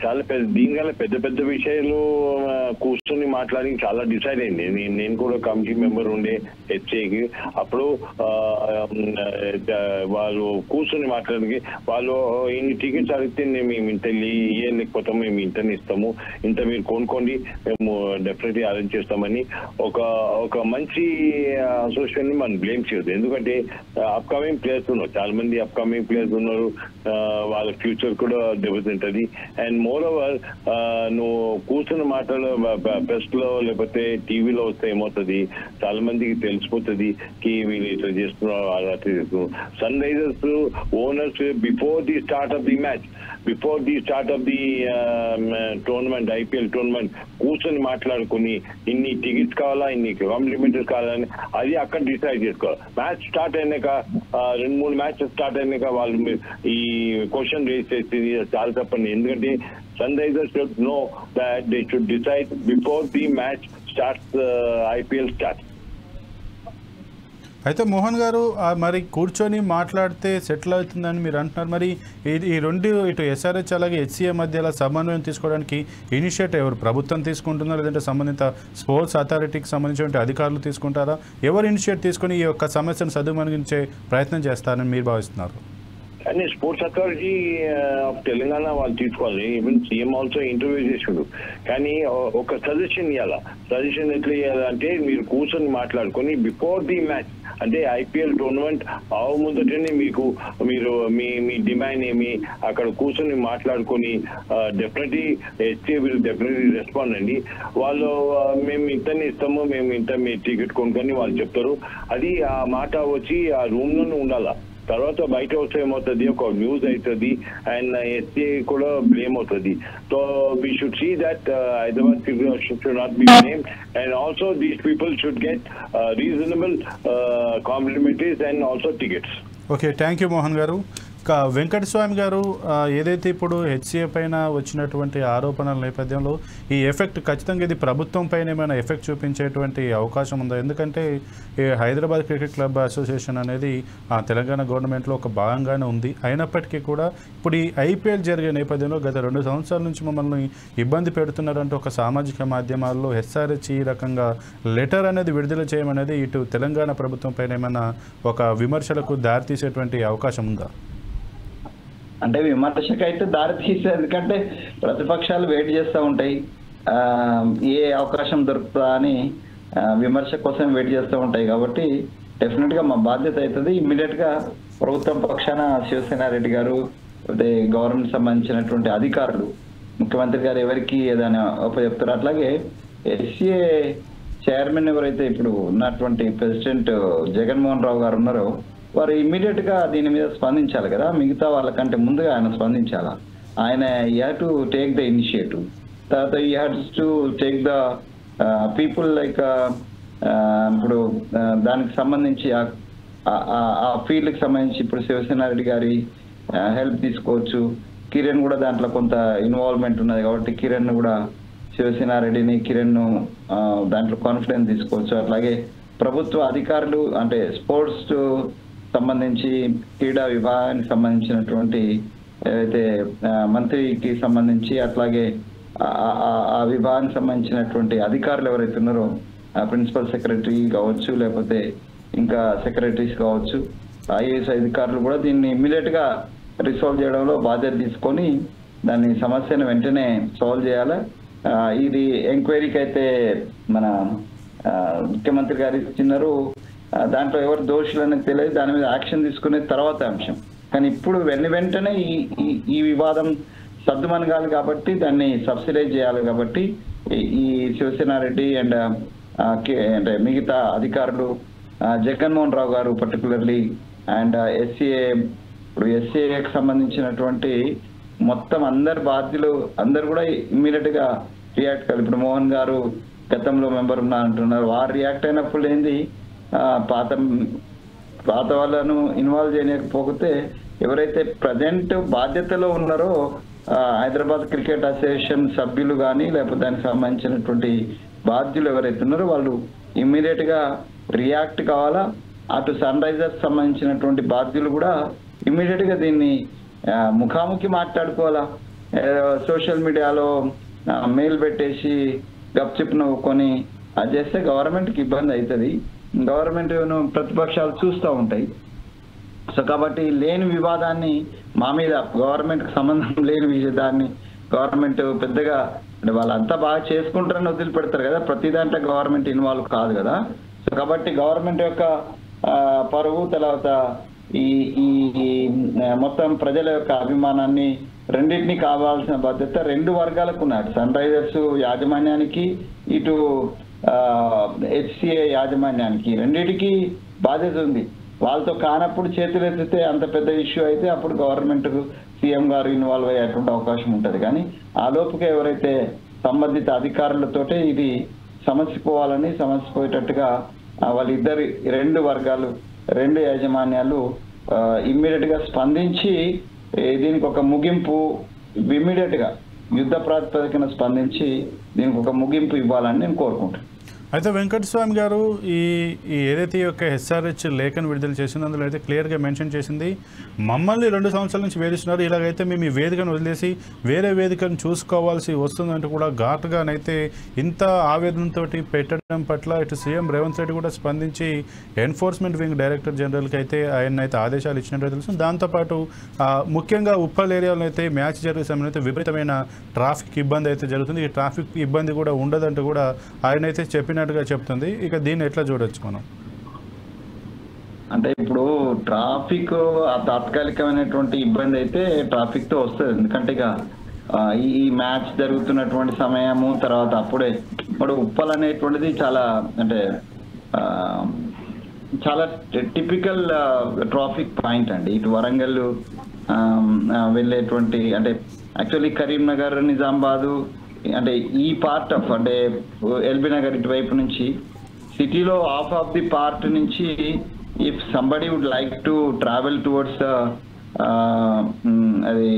చాలా దీనివల్ల పెద్ద పెద్ద విషయాలు కూర్చొని మాట్లాడి చాలా డిసైడ్ అయింది. నేను కూడా కమిటీ మెంబర్ ఉండే హెచ్ఏకి. అప్పుడు వాళ్ళు కూర్చొని మాట్లాడి వాళ్ళు ఇన్ని టికెట్స్ అడిగితే మేము ఇంత ఇవ్వలేకపోతాము, మేము ఇంతని ఇస్తాము, ఇంత మీరు కొనుక్కోండి, మేము డెఫినెట్లీ అరేంజ్ చేస్తామని ఒక మంచి అసోసియేషన్ ని మనం బ్లేమ్ చేయదు. ఎందుకంటే అప్కమింగ్ ప్లేయర్స్ ఉన్నారు, చాలా మంది అప్కమింగ్ ప్లేయర్స్ ఉన్నారు, వాళ్ళ ఫ్యూచర్ కూడా ఉంటుంది. అండ్ మోర్ ఓవర్ నువ్వు కూర్చున్న మాటలు ప్రెస్ లో లేకపోతే టీవీలో వస్తే ఏమవుతుంది, చాలా మందికి తెలిసిపోతుంది కి వీళ్ళు ఇట్లా చేస్తున్నారు, అలా చేస్తున్నారు. Sunrisers owners before the start of the tournament, IPL tournament కూర్చొని మాట్లాడుకుని ఇన్ని టికెట్స్ కావాలా, ఇన్ని కాంప్లిమెంటరీస్ కావాలని అది అక్కడ డిసైడ్ చేసుకోవాలి. మ్యాచ్ స్టార్ట్ అయినాక 2-3 మ్యాచెస్ స్టార్ట్ అయినాక వాళ్ళు ఈ క్వశ్చన్ రేస్ చేసి చాలా తప్పండి. ఎందుకంటే Sunrisers should know that they should decide before the match starts, IPL start. అయితే మోహన్ గారు మరి కూర్చొని మాట్లాడితే సెటిల్ అవుతుందని మీరు అంటున్నారు. మరి ఈ రెండు ఇటు ఎస్ఆర్హెచ్ అలాగే హెచ్సిఏ మధ్యలో సమన్వయం తీసుకోవడానికి ఇనిషియేటివ్ ఎవరు, ప్రభుత్వం తీసుకుంటున్నారా లేదంటే సంబంధిత స్పోర్ట్స్ అథారిటీకి సంబంధించిన అధికారులు తీసుకుంటారా? ఎవరు ఇనిషియేటివ్ తీసుకుని ఈ యొక్క సమస్యను సద్దుమణిగించే ప్రయత్నం చేస్తారని మీరు భావిస్తున్నారు? కానీ స్పోర్ట్స్ అథారిటీ ఆఫ్ తెలంగాణ వాళ్ళు తీసుకోవాలి. ఈవెన్ సీఎం ఆల్సో ఇంటర్వ్యూ చేసిండు. కానీ ఒక సజెషన్ ఇవ్వాలా. సజెషన్ ఎట్లా ఇవ్వాలంటే మీరు కూర్చొని మాట్లాడుకొని బిఫోర్ ది మ్యాచ్, అంటే ఐపీఎల్ టోర్నమెంట్ ముందటనే మీరు మీ డిమాండ్ ఏమి అక్కడ కూర్చొని మాట్లాడుకొని definitely HA will definitely respond అండి. వాళ్ళు మేము ఇంతని ఇస్తాము, మేము ఇంత మీ టికెట్ కొనుక్కొని వాళ్ళు చెప్తారు. అది ఆ మాట వచ్చి ఆ రూమ్ లోనే ఉండాలా. తర్వాత బయట వస్తే ఏమవుతుంది, ఒక న్యూస్ అవుతుంది అండ్ ఎస్ఏ కూడా బ్లేమ్ అవుతుంది. So we should see that Hyderabad should not be blame and also these people should get reasonable complimentaries and also tickets. Okay, thank you Mohan గారు. వెంకటస్వామి గారు, ఏదైతే ఇప్పుడు హెచ్సిఏ పైన వచ్చినటువంటి ఆరోపణల నేపథ్యంలో ఈ ఎఫెక్ట్ ఖచ్చితంగా ఇది ప్రభుత్వం పైన ఏమైనా ఎఫెక్ట్ చూపించేటువంటి అవకాశం ఉందా? ఎందుకంటే ఈ హైదరాబాద్ క్రికెట్ క్లబ్ అసోసియేషన్ అనేది తెలంగాణ గవర్నమెంట్లో ఒక భాగంగానే ఉంది. అయినప్పటికీ కూడా ఇప్పుడు ఈ ఐపీఎల్ జరిగే నేపథ్యంలో గత 2 సంవత్సరాల నుంచి మమ్మల్ని ఇబ్బంది పెడుతున్నారంటే ఒక సామాజిక మాధ్యమాల్లో ఎస్ఆర్హెచ్ ఈ రకంగా లెటర్ అనేది విడుదల చేయమనేది ఇటు తెలంగాణ ప్రభుత్వం పైన ఏమైనా ఒక విమర్శలకు దారితీసేటువంటి అవకాశం ఉందా? అంటే విమర్శకు అయితే దారి తీసే, ఎందుకంటే ప్రతిపక్షాలు వెయిట్ చేస్తూ ఉంటాయి ఏ అవకాశం దొరుకుతుందా అని, విమర్శ కోసం వెయిట్ చేస్తూ ఉంటాయి. కాబట్టి డెఫినెట్గా మా బాధ్యత అవుతుంది. ఇమ్మీడియట్గా ప్రభుత్వం పక్షాన శివసేన రెడ్డి గారు, అదే గవర్నమెంట్ సంబంధించినటువంటి అధికారులు, ముఖ్యమంత్రి గారు ఎవరికి ఏదైనా చెప్తారు. అట్లాగే ఎస్సీఏ చైర్మన్ ఎవరైతే ఇప్పుడు ఉన్నటువంటి ప్రెసిడెంట్ జగన్మోహన్ రావు గారు ఉన్నారో వారు ఇమ్మీడియట్ గా దీని మీద స్పందించాలి కదా. మిగతా వాళ్ళకంటే ముందుగా ఆయన స్పందించాలా. ఆయన you have to take the initiative. తర్వాత you have to take the people like ఇప్పుడు దానికి సంబంధించి ఆ ఫీల్డ్కి సంబంధించి ఇప్పుడు శివసేనారెడ్డి గారి హెల్ప్ తీసుకోవచ్చు. కిరణ్ కూడా దాంట్లో కొంత ఇన్వాల్వ్మెంట్ ఉన్నది కాబట్టి కిరణ్ కూడా శివసేనారెడ్డిని కిరణ్ దాంట్లో కాన్ఫిడెన్స్ తీసుకోవచ్చు. అట్లాగే ప్రభుత్వ అధికారులు అంటే స్పోర్ట్స్ సంబంధించి క్రీడా విభాగానికి సంబంధించినటువంటి ఏదైతే మంత్రికి సంబంధించి అట్లాగే ఆ విభాగానికి సంబంధించినటువంటి అధికారులు ఎవరైతే ఉన్నారో ప్రిన్సిపల్ సెక్రటరీ కావచ్చు లేకపోతే ఇంకా సెక్రటరీస్ కావచ్చు, ఐఏఎస్ అధికారులు కూడా దీన్ని ఇమ్మీడియట్ గా రిసాల్వ్ చేయడంలో బాధ్యత తీసుకొని దాన్ని సమస్యను వెంటనే సాల్వ్ చేయాలి. ఇది ఎంక్వైరీకి అయితే మన ముఖ్యమంత్రి గారు ఇచ్చినారు. దాంట్లో ఎవరు దోషులు అనేది తెలియదు, దాని మీద యాక్షన్ తీసుకునే తర్వాత అంశం. కానీ ఇప్పుడు వెంటనే ఈ వివాదం సర్దుమనగాలి కాబట్టి దాన్ని సబ్సిడైజ్ చేయాలి. కాబట్టి ఈ శివసేనారెడ్డి అండ్ అంటే మిగతా అధికారులు, జగన్మోహన్ రావు గారు పర్టికులర్లీ అండ్ ఎస్సీఏ, ఇప్పుడు ఎస్సీఏకి సంబంధించినటువంటి మొత్తం అందరు బాధ్యులు అందరు కూడా ఇమ్మీడియట్ గా రియాక్ట్ కాదు. ఇప్పుడు మోహన్ గారు గతంలో మెంబర్ ఉన్నా అంటున్నారు, వారు రియాక్ట్ అయినప్పుడు ఏంది పాత వాళ్ళను ఇన్వాల్వ్ చేయలేకపోతే ఎవరైతే ప్రజెంట్ బాధ్యతలో ఉన్నారో హైదరాబాద్ క్రికెట్ అసోసియేషన్ సభ్యులు కానీ లేకపోతే దానికి సంబంధించినటువంటి బాధ్యులు ఎవరైతే ఉన్నారో వాళ్ళు ఇమ్మీడియట్ గా రియాక్ట్ కావాలా. అటు సన్ రైజర్స్ సంబంధించినటువంటి బాధ్యులు కూడా ఇమ్మీడియట్ గా దీన్ని ముఖాముఖి మాట్లాడుకోవాలా. సోషల్ మీడియాలో మెయిల్ పెట్టేసి గప్చిప్ నవ్వుకొని అది చేస్తే గవర్నమెంట్కి ఇబ్బంది అవుతుంది. గవర్నమెంట్ ప్రతిపక్షాలు చూస్తూ ఉంటాయి. సో కాబట్టి లేని వివాదాన్ని మా మీద గవర్నమెంట్కి సంబంధం లేని విషయాన్ని గవర్నమెంట్ పెద్దగా అంటే వాళ్ళంతా బాగా చేసుకుంటారని వదిలిపెడతారు కదా, ప్రతి దాంట్లో గవర్నమెంట్ ఇన్వాల్వ్ కాదు కదా. సో కాబట్టి గవర్నమెంట్ యొక్క పరువు తర్వాత ఈ మొత్తం ప్రజల యొక్క అభిమానాన్ని రెండింటినీ కావాల్సిన బాధ్యత రెండు వర్గాలకు ఉన్నాడు. సన్ రైజర్స్ యాజమాన్యానికి ఇటు హెచ్సిఏ యాజమాన్యానికి రెండింటికి బాధ్యత ఉంది. వాళ్ళతో కానప్పుడు చేతులు ఎత్తితే అంత పెద్ద ఇష్యూ అయితే అప్పుడు గవర్నమెంట్ సీఎం గారు ఇన్వాల్వ్ అయ్యేటువంటి అవకాశం ఉంటుంది. కానీ ఆ లోపుగా ఎవరైతే సంబంధిత అధికారులతోటే ఇది సమస్య పోవాలని సమస్య పోయేటట్టుగా వాళ్ళిద్దరి రెండు వర్గాలు రెండు యాజమాన్యాలు ఇమ్మీడియట్ గా స్పందించి దీనికి ఒక ముగింపు ఇమ్మీడియట్ గా యుద్ధ ప్రాతిపదికన స్పందించి దీనికి ఒక ముగింపు ఇవ్వాలని నేను కోరుకుంటాను. అయితే వెంకటస్వామి గారు ఈ ఏదైతే ఈ యొక్క ఎస్ఆర్హెచ్ లేఖను విడుదల చేసిందో అందులో అయితే క్లియర్గా మెన్షన్ చేసింది, మమ్మల్ని 2 సంవత్సరాల నుంచి వేధిస్తున్నారు, ఇలాగైతే మేము ఈ వేదికను వదిలేసి వేరే వేదికను చూసుకోవాల్సి వస్తుందంటూ కూడా ఘాటుగానైతే ఇంత ఆవేదనతో పెట్టడం పట్ల ఇటు సీఎం రేవంత్ రెడ్డి కూడా స్పందించి ఎన్ఫోర్స్మెంట్ వింగ్ డైరెక్టర్ జనరల్కి అయితే ఆయన అయితే ఆదేశాలు ఇచ్చినట్టు తెలుసు. దాంతోపాటు ముఖ్యంగా ఉప్పల్ ఏరియాలో అయితే మ్యాచ్ జరిగే సమయంలో అయితే విపరీతమైన ట్రాఫిక్ ఇబ్బంది అయితే జరుగుతుంది. ఈ ట్రాఫిక్ ఇబ్బంది కూడా ఉండదంటూ కూడా ఆయన అయితే చెప్పిన చెప్తుంది. ఇక దీన్ని ఎట్లా చూడొచ్చు మనం? అంటే ఇప్పుడు ట్రాఫిక్ తాత్కాలికమైనటువంటి ఇబ్బంది అయితే ట్రాఫిక్ తో వస్తుంది. ఎందుకంటే ఇక ఈ మ్యాచ్ జరుగుతున్నటువంటి సమయము తర్వాత అప్పుడే ఇప్పుడు ఉప్పల్ అనేటువంటిది చాలా అంటే చాలా టిపికల్ ట్రాఫిక్ పాయింట్ అండి. ఇటు వరంగల్ వెళ్ళేటువంటి అంటే యాక్చువల్లీ కరీంనగర్ నిజామాబాదు అంటే ఈ పార్ట్ ఆఫ్ అంటే ఎల్బీ నగర్ ఇటువైపు నుంచి సిటీలో హాఫ్ ఆఫ్ ది పార్ట్ నుంచి if somebody would like to travel towards అది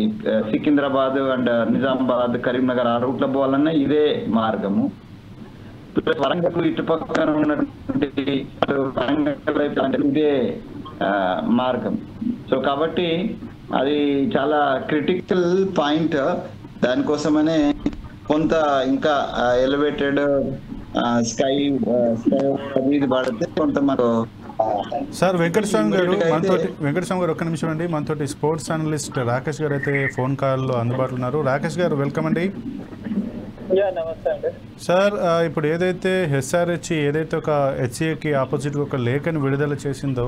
సికింద్రాబాద్ అండ్ నిజామాబాద్ కరీంనగర్ ఆ రూట్లో పోవాలన్నా ఇదే మార్గము. వరంగల్ ఇటుపక్కన ఉన్నటువంటి వరంగల్ వైపు ఇదే మార్గం. సో కాబట్టి అది చాలా క్రిటికల్ పాయింట్. దానికోసమనే కొంత ఇంకా ఎలివేటెడ్ స్కై ఇది పడితే కొంత మనకు. సార్ వెంకటస్వామి గారు ఒక్క నిమిషం అండి, మనతోటి స్పోర్ట్స్ అనలిస్ట్ రాకేష్ గారు అయితే ఫోన్ కాల్లో అందుబాటులో ఉన్నారు. రాకేష్ గారు వెల్కమ్ అండి. నమస్తే అండి సార్. ఇప్పుడు ఏదైతే ఎస్ఆర్హెచ్ ఏదైతే ఒక హెచ్సిఏకి ఆపోజిట్ ఒక లేఖను విడుదల చేసిందో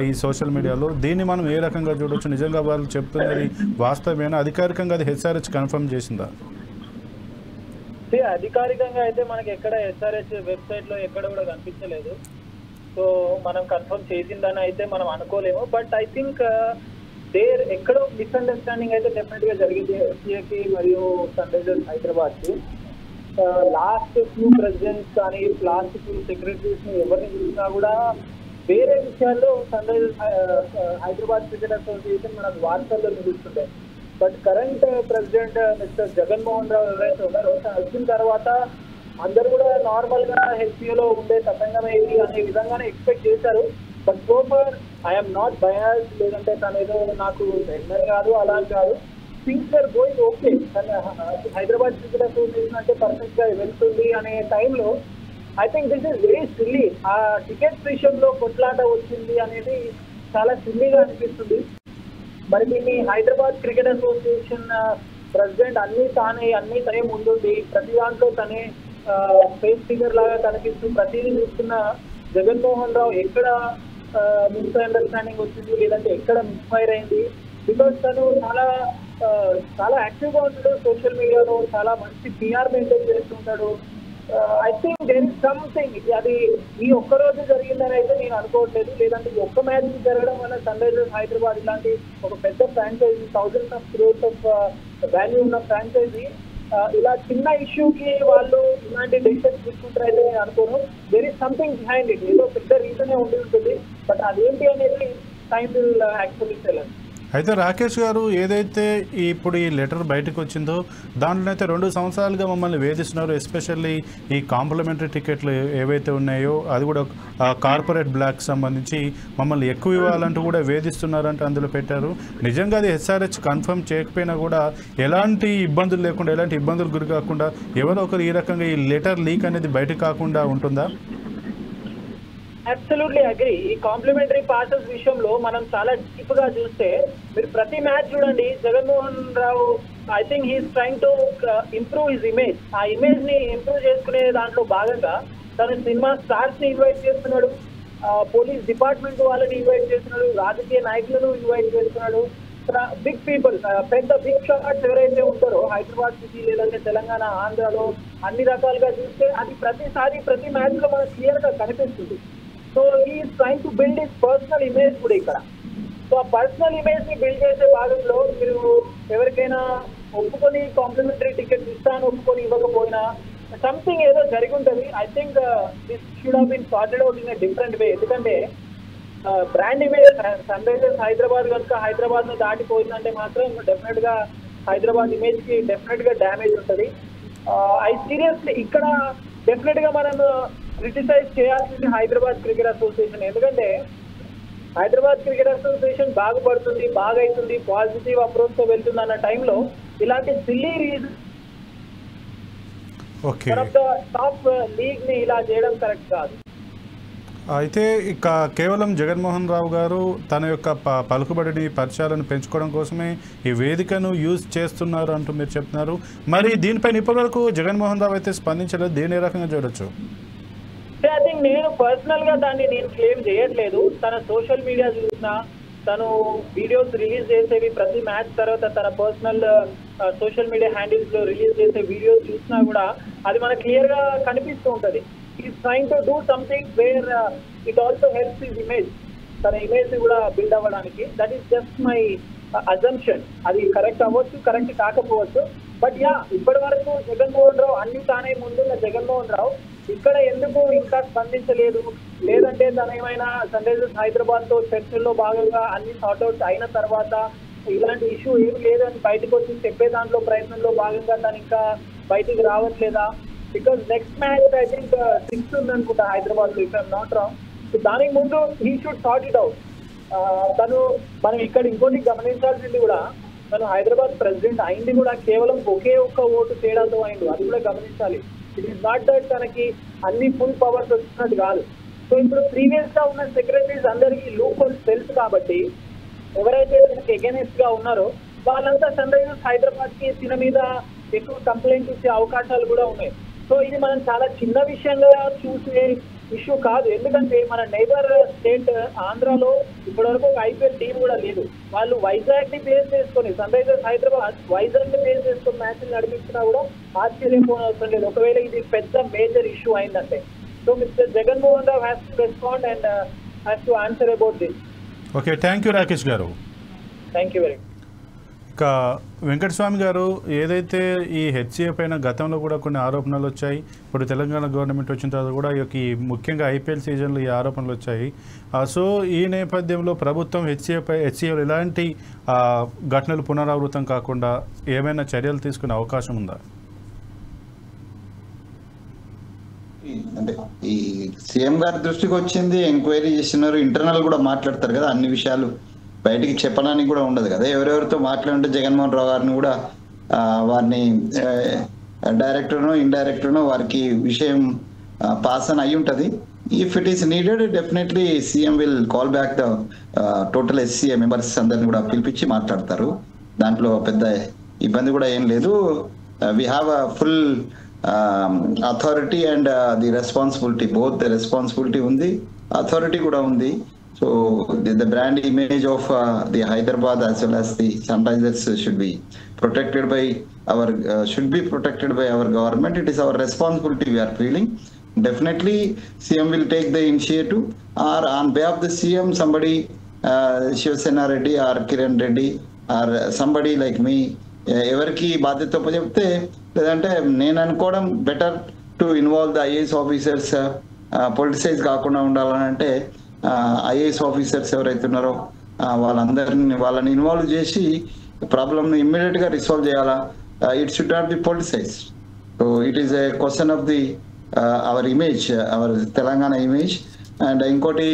ఈ సోషల్ మీడియాలో, దీన్ని మనం ఏ రకంగా చూడొచ్చు? నిజంగా వాళ్ళు చెప్తున్నది వాస్తవమేనా? అధికారికంగా అది హెచ్ఆర్హెచ్ కన్ఫర్మ్ చేసిందా? అధికారికంగా అయితే మనకి ఎక్కడ ఎస్ఆర్హెచ్ వెబ్సైట్ లో ఎక్కడ కూడా కనిపించలేదు. సో మనం కన్ఫర్మ్ చేసిందని అయితే మనం అనుకోలేము. బట్ ఐ థింక్ ఎక్కడో మిస్అండర్స్టాండింగ్ అయితే డెఫినెట్ గా జరిగింది ఎస్సీఏకి మరియు సన్ రైజర్స్ హైదరాబాద్ కి. లాస్ట్ ఫ్యూ ప్రెసిడెంట్స్ కానీ లాస్ట్ ఫ్యూ సెక్రటరీస్ ని ఎవరిని చూసినా కూడా వేరే విషయాల్లో Sunrisers Hyderabad cricket association మనకు వార్తల్లో నిలుస్తుండే. But current president mister Jaganmohan Rao ఎవరైతే ఉన్నారో వచ్చిన తర్వాత అందరూ కూడా నార్మల్ గా హెచ్సిఏలో ఉండే తతంగమేది అనే విధంగానే ఎక్స్పెక్ట్ చేశారు. But so far I'm not bias, లేదంటే తను ఏదో నాకు ఎన్నర్ కాదు అలా కాదు. Things are going okay. Hyderabad cricket Association అంటే పర్ఫెక్ట్ గా వెళ్తుంది అనే టైంలో I think this is very silly. ఆ టికెట్స్ విషయంలో కొట్లాట వచ్చింది అనేది చాలా సిల్లీగా అనిపిస్తుంది. మరి దీన్ని హైదరాబాద్ క్రికెట్ అసోసియేషన్ ప్రెసిడెంట్ అన్ని తనే ముందుండి ప్రతి దాంట్లో తనే ఫేస్ ఫిగర్ లాగా కనిపిస్తూ ప్రతిదీ చూస్తున్న జగన్మోహన్ రావు ఎక్కడ మిస్అండర్స్టాండింగ్ వచ్చింది లేదంటే ఎక్కడ మిస్ఫైర్ అయింది? బికాస్ తను చాలా యాక్టివ్ గా ఉంటాడు సోషల్ మీడియాలో, చాలా మంచి పిఆర్ మెయింటైన్ చేస్తుంటాడు. I think there is something. అది ఈ ఒక్కరోజు జరిగిందని అయితే నేను అనుకోవట్లేదు. లేదంటే ఈ ఒక్క మ్యాచ్ జరగడం వల్ల సన్ రైజర్స్ హైదరాబాద్ ఇలాంటి ఒక పెద్ద franchise, thousands of crores of value ఉన్న ఫ్రాంచైజీ ఇలా చిన్న ఇష్యూకి వాళ్ళు ఇలాంటి డెసిషన్స్ తీసుకుంటారైతే నేను అనుకోను. There is something behind it, ఏదో పెద్ద రీజనే ఉండి ఉంటుంది. బట్ అదేంటి అనేది time will actually tell us. అయితే రాకేష్ గారు, ఏదైతే ఇప్పుడు ఈ లెటర్ బయటకు వచ్చిందో దాంట్లో అయితే 2 సంవత్సరాలుగా మమ్మల్ని వేధిస్తున్నారు. ఎస్పెషల్లీ ఈ కాంప్లిమెంటరీ టికెట్లు ఏవైతే ఉన్నాయో అది కూడా కార్పొరేట్ బ్లాక్ సంబంధించి మమ్మల్ని ఎక్కువ ఇవ్వాలంటూ కూడా వేధిస్తున్నారంటే అందులో పెట్టారు. నిజంగా అది ఎస్ఆర్హెచ్ కన్ఫర్మ్ చేయకపోయినా కూడా ఎలాంటి ఇబ్బందులు లేకుండా, ఎలాంటి ఇబ్బందులు గురి కాకుండా ఎవరో ఒకరు ఈ రకంగా ఈ లెటర్ లీక్ అనేది బయట కాకుండా ఉంటుందా? Absolutely agree. ఈ కాంప్లిమెంటరీ పాసెస్ విషయంలో మనం చాలా డీప్ గా చూస్తే మీరు ప్రతి మ్యాచ్ చూడండి, Jaganmohan Rao I think he's trying to improve his image. ఆ ఇమేజ్ ని ఇంప్రూవ్ చేసుకునే దాంట్లో భాగంగా తను సినిమా స్టార్స్ ని ఇన్వైట్ చేస్తున్నాడు, పోలీస్ డిపార్ట్మెంట్ వాళ్ళని ఇన్వైట్ చేస్తున్నాడు, రాజకీయ నాయకులను ఇన్వైట్ చేస్తున్నాడు. బిగ్ పీపుల్, పెద్ద బిగ్ షాట్స్ ఎవరైతే ఉంటారో హైదరాబాద్ సిటీ లేదంటే తెలంగాణ, ఆంధ్రాలో అన్ని రకాలుగా చూస్తే అది ప్రతిసారి ప్రతి మ్యాచ్ లో మనకు క్లియర్ గా కనిపిస్తుంది. So is trying to build his personal image కూడా ఇక్కడ. సో ఆ పర్సనల్ ఇమేజ్ ని బిల్డ్ చేసే భాగంలో మీరు ఎవరికైనా ఒప్పుకొని కాంప్లిమెంటరీ టికెట్ ఇస్తాను ఒప్పుకొని ఇవ్వకపోయినా సంథింగ్ ఏదో జరిగి ఉంటుంది. I think this should have been sorted out in a different way. ఎందుకంటే brand image Sunrisers Hyderabad కనుక హైదరాబాద్ ను దాటిపోయిందంటే మాత్రం డెఫినెట్ గా హైదరాబాద్ ఇమేజ్ కి డెఫినెట్ గా డ్యామేజ్ ఉంటుంది. ఐ సీరియస్లీ ఇక్కడ డెఫినెట్ గా మనం క్రిటిసైజ్ చేయాల్సింది హైదరాబాద్ క్రికెట్ అసోసియేషన్. ఎందుకంటే హైదరాబాద్ క్రికెట్ అసోసియేషన్ బాగుపడుతుంది, బాగా అవుతుంది, పాజిటివ్ అప్రోచ్ తో వెళ్తుంది అన్న టైంలో ఇలాంటి సిల్లీ రీజన్ టాప్ లీగ్ ని ఇలా చేయడం కరెక్ట్ కాదు. అయితే ఇక కేవలం జగన్మోహన్ రావు గారు తన యొక్క పలుకుబడిని పరిచయాలను పెంచుకోవడం కోసమే ఈ వేదికను యూజ్ చేస్తున్నారు అంటూ మీరు చెప్తున్నారు. మరి దీనిపైన ఇప్పటివరకు జగన్మోహన్ రావు అయితే స్పందించలేదు. దీని ఏ రకంగా చూడొచ్చు? ఐ థింక్ నేను పర్సనల్ గా దాన్ని నేను క్లెయిమ్ చేయట్లేదు. తన సోషల్ మీడియా చూసినా, తను వీడియోస్ రిలీజ్ చేసేవి ప్రతి మ్యాచ్ తర్వాత తన పర్సనల్ సోషల్ మీడియా హ్యాండిల్స్ లో రిలీజ్ చేసే వీడియోస్ చూసినా కూడా అది మనకు క్లియర్ గా కనిపిస్తూ ఉంటది. Is trying to do something where it also helps his image, తన ఇమేజ్ ని కూడా బిల్డ్ అవ్వడానికి. That is just my assumption. అది కరెక్ట్ అవ్వచ్చు, కరెక్ట్ కాకపోవచ్చు. బట్ యా, ఇప్పటి వరకు జగన్మోహన్ రావు అన్ని తానే ముందున్న జగన్మోహన్ రావు ఇక్కడ ఎందుకు ఇంకా స్పందించలేదు, లేదంటే తన ఏమైనా సన్ రైజర్స్ హైదరాబాద్ తో చర్చల్లో భాగంగా అన్ని సార్ట్అవుట్స్ అయిన తర్వాత ఇలాంటి ఇష్యూ ఏమి లేదని బయటకు వచ్చి చెప్పే దాంట్లో ప్రయత్నంలో భాగంగా తను ఇంకా బయటికి రావట్లేదా? Because next match I think 6 ఉందనుకుంటా హైదరాబాద్ లో, if I'm not wrong. So దానికి ముందు he should sort it out. మనం ఇక్కడ ఇంకోటి గమనించాల్సింది కూడా, తను హైదరాబాద్ ప్రెసిడెంట్ అయింది కూడా కేవలం ఒకే ఒక్క ఓటు తేడాతో అయింది. అది కూడా గమనించాలి. ఇట్ ఈస్ నాట్ దట్ తనకి అన్ని ఫుల్ పవర్స్ వచ్చినట్టు కాదు. సో ఇప్పుడు ప్రీవియస్ గా ఉన్న సెక్రటరీస్ అందరికీ లూప్ హోల్స్ తెలుసు కాబట్టి ఎవరైతే తనకి ఎగెనిస్ట్ గా ఉన్నారో వాళ్ళంతా సన్ రైజర్స్ హైదరాబాద్ కి తిన మీద ఎక్కువ కంప్లైంట్ ఇచ్చే అవకాశాలు కూడా ఉన్నాయి. సో ఇది మనం చాలా చిన్న విషయంగా చూసే ఇష్యూ కాదు. ఎందుకంటే మన నైబర్ స్టేట్ ఆంధ్రాలో ఇప్పటివరకు ఒక ఐపీఎల్ టీం కూడా లేదు. వాళ్ళు వైజాగ్ ని బేస్ చేసుకొని, సన్ రైజర్స్ హైదరాబాద్ వైజాగ్ ని బేస్ చేసుకొని మ్యాచ్లు నడిపించినా కూడా ఆశ్చర్యపోనవసరం లేదు ఒకవేళ ఇది పెద్ద మేజర్ ఇష్యూ అయిందంటే. So mister Jaganmohan Rao has to respond and has to answer about this. Okay, thank you Rakesh garu. Thank you very much. ఇక వెంకటస్వామి గారు, ఏదైతే ఈ హెచ్సిఏ పైన గతంలో కూడా కొన్ని ఆరోపణలు వచ్చాయి, ఇప్పుడు తెలంగాణ గవర్నమెంట్ వచ్చిన తర్వాత కూడా ఈ ముఖ్యంగా ఐపీఎల్ సీజన్లో ఈ ఆరోపణలు వచ్చాయి. సో ఈ నేపథ్యంలో ప్రభుత్వం హెచ్సిఏలో ఎలాంటి ఘటనలు పునరావృతం కాకుండా ఏమైనా చర్యలు తీసుకునే అవకాశం ఉందా? అంటే ఈ సీఎం గారి దృష్టికి వచ్చింది, ఎంక్వైరీ చేస్తున్నారు, ఇంటర్నల్ కూడా మాట్లాడతారు కదా, అన్ని విషయాలు బయటికి చెప్పడానికి కూడా ఉండదు కదా. ఎవరెవరితో మాట్లాడుంటే జగన్మోహన్ రావు గారిని కూడా వారిని డైరెక్టర్నో ఇండైరెక్టర్నో వారికి విషయం పాస్ అని అయి ఉంటుంది. If it is needed definitely CM will call back the total SCA members అందరిని కూడా పిలిపించి మాట్లాడతారు. దాంట్లో పెద్ద ఇబ్బంది కూడా ఏం లేదు. We have a full authority and the responsibility, both the responsibility ఉంది, అథారిటీ కూడా ఉంది. So the brand image of the Hyderabad as well as the Sunrisers should be protected by our government. It is our responsibility we are feeling. Definitely CM will take the initiative, or on behalf of the CM somebody Shiv Sena Reddy or Kiran Reddy or somebody like me ఎవరికి బాధ్యత చెప్తే, లేదంటే నేను అనుకోవడం better to involve the IAS officers, politicise కాకుండా ఉండాలని అంటే IAS officers ఎవరైతే ఉన్నారో వాళ్ళని ఇన్వాల్వ్ చేసి ప్రాబ్లమ్ ఇమ్మీడియట్ గా రిసాల్వ్ చేయాలా. It should not be politicise. So it is a question of the our image, our Telangana image. And ఇంకోటి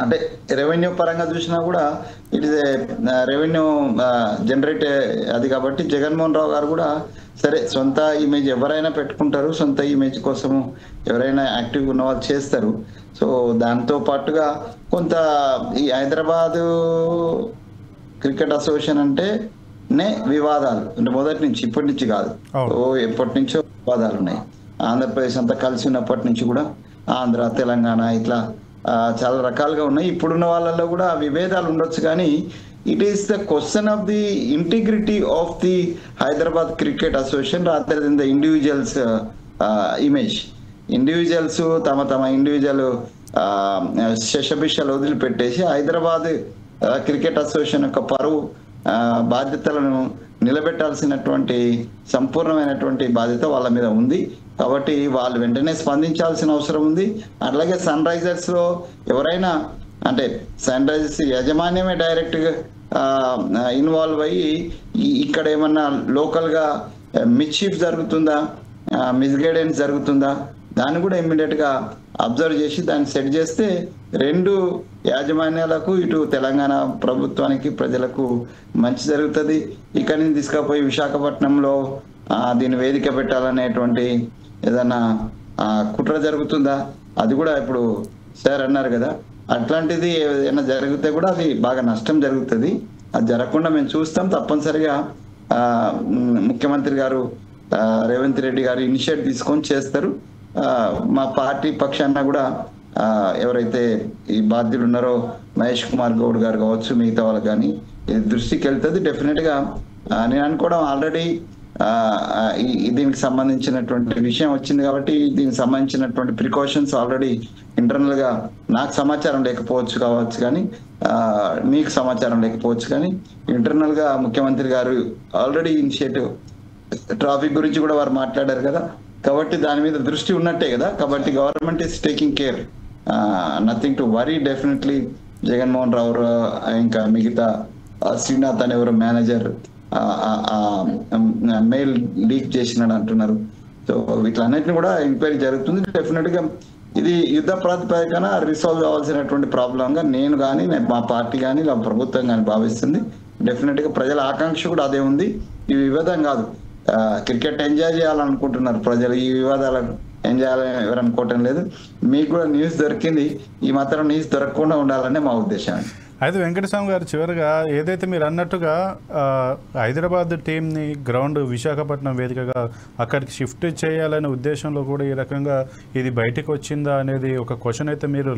అంటే రెవెన్యూ పరంగా చూసినా కూడా it is a revenue generate అది కాబట్టి జగన్మోహన్ రావు గారు కూడా సరే సొంత ఇమేజ్ ఎవరైనా పెట్టుకుంటారు, సొంత ఇమేజ్ కోసము ఎవరైనా యాక్టివ్గా ఉన్న వాళ్ళు చేస్తారు. సో దాంతో పాటుగా కొంత ఈ హైదరాబాదు క్రికెట్ అసోసియేషన్ అంటేనే వివాదాలు అంటే మొదటి నుంచి, ఇప్పటి నుంచి కాదు, ఎప్పటి నుంచో వివాదాలు ఉన్నాయి. ఆంధ్రప్రదేశ్ అంతా కలిసి ఉన్నప్పటి నుంచి కూడా ఆంధ్ర, తెలంగాణ ఇట్లా చాలా రకాలుగా ఉన్నాయి. ఇప్పుడున్న వాళ్ళల్లో కూడా విభేదాలు ఉండొచ్చు, కానీ it is the question of the integrity of the Hyderabad cricket association rather than the individuals image. Individuals తమ ఇండివిజువల్ శశభిషాలు వదిలిపెట్టేసి హైదరాబాద్ క్రికెట్ అసోసియేషన్ యొక్క పరువు బాధ్యతలను నిలబెట్టాల్సినటువంటి సంపూర్ణమైనటువంటి బాధ్యత వాళ్ళ మీద ఉంది. కాబట్టి వాళ్ళు వెంటనే స్పందించాల్సిన అవసరం ఉంది. అట్లాగే సన్ రైజర్స్ లో ఎవరైనా అంటే సన్ రైజర్స్ యాజమాన్యమే డైరెక్ట్ గా ఇన్వాల్వ్ అయ్యి ఇక్కడ ఏమన్నా లోకల్ గా మిస్చీఫ్ జరుగుతుందా, మిస్గైడెన్స్ జరుగుతుందా, దాన్ని కూడా ఇమ్మీడియట్ గా అబ్జర్వ్ చేసి దాన్ని సెట్ చేస్తే రెండు యాజమాన్యాలకు, ఇటు తెలంగాణ ప్రభుత్వానికి, ప్రజలకు మంచి జరుగుతుంది. ఇక్కడి నుంచి తీసుకుపోయి విశాఖపట్నంలో దీన్ని వేదిక పెట్టాలనేటువంటి ఏదన్నా కుట్ర జరుగుతుందా, అది కూడా ఇప్పుడు సార్ అన్నారు కదా, అట్లాంటిది ఏదైనా జరిగితే కూడా అది బాగా నష్టం జరుగుతుంది. అది జరగకుండా మేము చూస్తాం. తప్పనిసరిగా ముఖ్యమంత్రి గారు రేవంత్ రెడ్డి గారు ఇనిషియేట్ తీసుకొని చేస్తారు. మా పార్టీ పక్షాన కూడా ఎవరైతే ఈ బాధ్యులు ఉన్నారో మహేష్ కుమార్ గౌడ్ గారు కావచ్చు, మిగతా వాళ్ళకి కానీ ఇది దృష్టికి వెళ్తుంది. డెఫినెట్ గా నేను అనుకోవడం ఆల్రెడీ దీనికి సంబంధించినటువంటి విషయం వచ్చింది కాబట్టి దీనికి సంబంధించినటువంటి ప్రికాషన్స్ ఆల్రెడీ ఇంటర్నల్ గా నాకు సమాచారం లేకపోవచ్చు కానీ మీకు సమాచారం లేకపోవచ్చు కానీ ఇంటర్నల్ గా ముఖ్యమంత్రి గారు ఆల్రెడీ ఇనిషియేటివ్ ట్రాఫిక్ గురించి కూడా వారు మాట్లాడారు కదా, కాబట్టి దాని మీద దృష్టి ఉన్నట్టే కదా. కాబట్టి government is taking care, nothing to worry. Definitely Jaganmohan Rao ఇంకా మిగతా శ్రీనాథ్ అనే ఎవరో మేనేజర్ మెయిల్ లీక్ చేసినాడు అంటున్నారు. సో వీటిలన్నిటిని కూడా ఎంక్వైరీ జరుగుతుంది. డెఫినెట్ గా ఇది యుద్ధ ప్రాతిపదికన రిసాల్వ్ కావాల్సినటువంటి ప్రాబ్లం గా నేను కానీ మా పార్టీ కానీ ప్రభుత్వం కానీ భావిస్తుంది. డెఫినెట్ గా ప్రజల ఆకాంక్ష కూడా అదే ఉంది. ఈ వివాదం కాదు, క్రికెట్ ఎంజాయ్ చేయాలనుకుంటున్నారు ప్రజలు, ఈ వివాదాలను ఎంజాయ్ చేయాలని ఎవరు అనుకోవటం లేదు. మీకు కూడా న్యూస్ దొరికింది, ఈ మాత్రం న్యూస్ దొరకకుండా ఉండాలనే మా ఉద్దేశం. అయితే వెంకటస్వామి గారు చివరిగా ఏదైతే మీరు అన్నట్టుగా హైదరాబాద్ టీంని గ్రౌండ్ విశాఖపట్నం వేదికగా అక్కడికి షిఫ్ట్ చేయాలనే ఉద్దేశంలో కూడా ఈ రకంగా ఇది బయటకు వచ్చిందా అనేది ఒక క్వశ్చన్ అయితే మీరు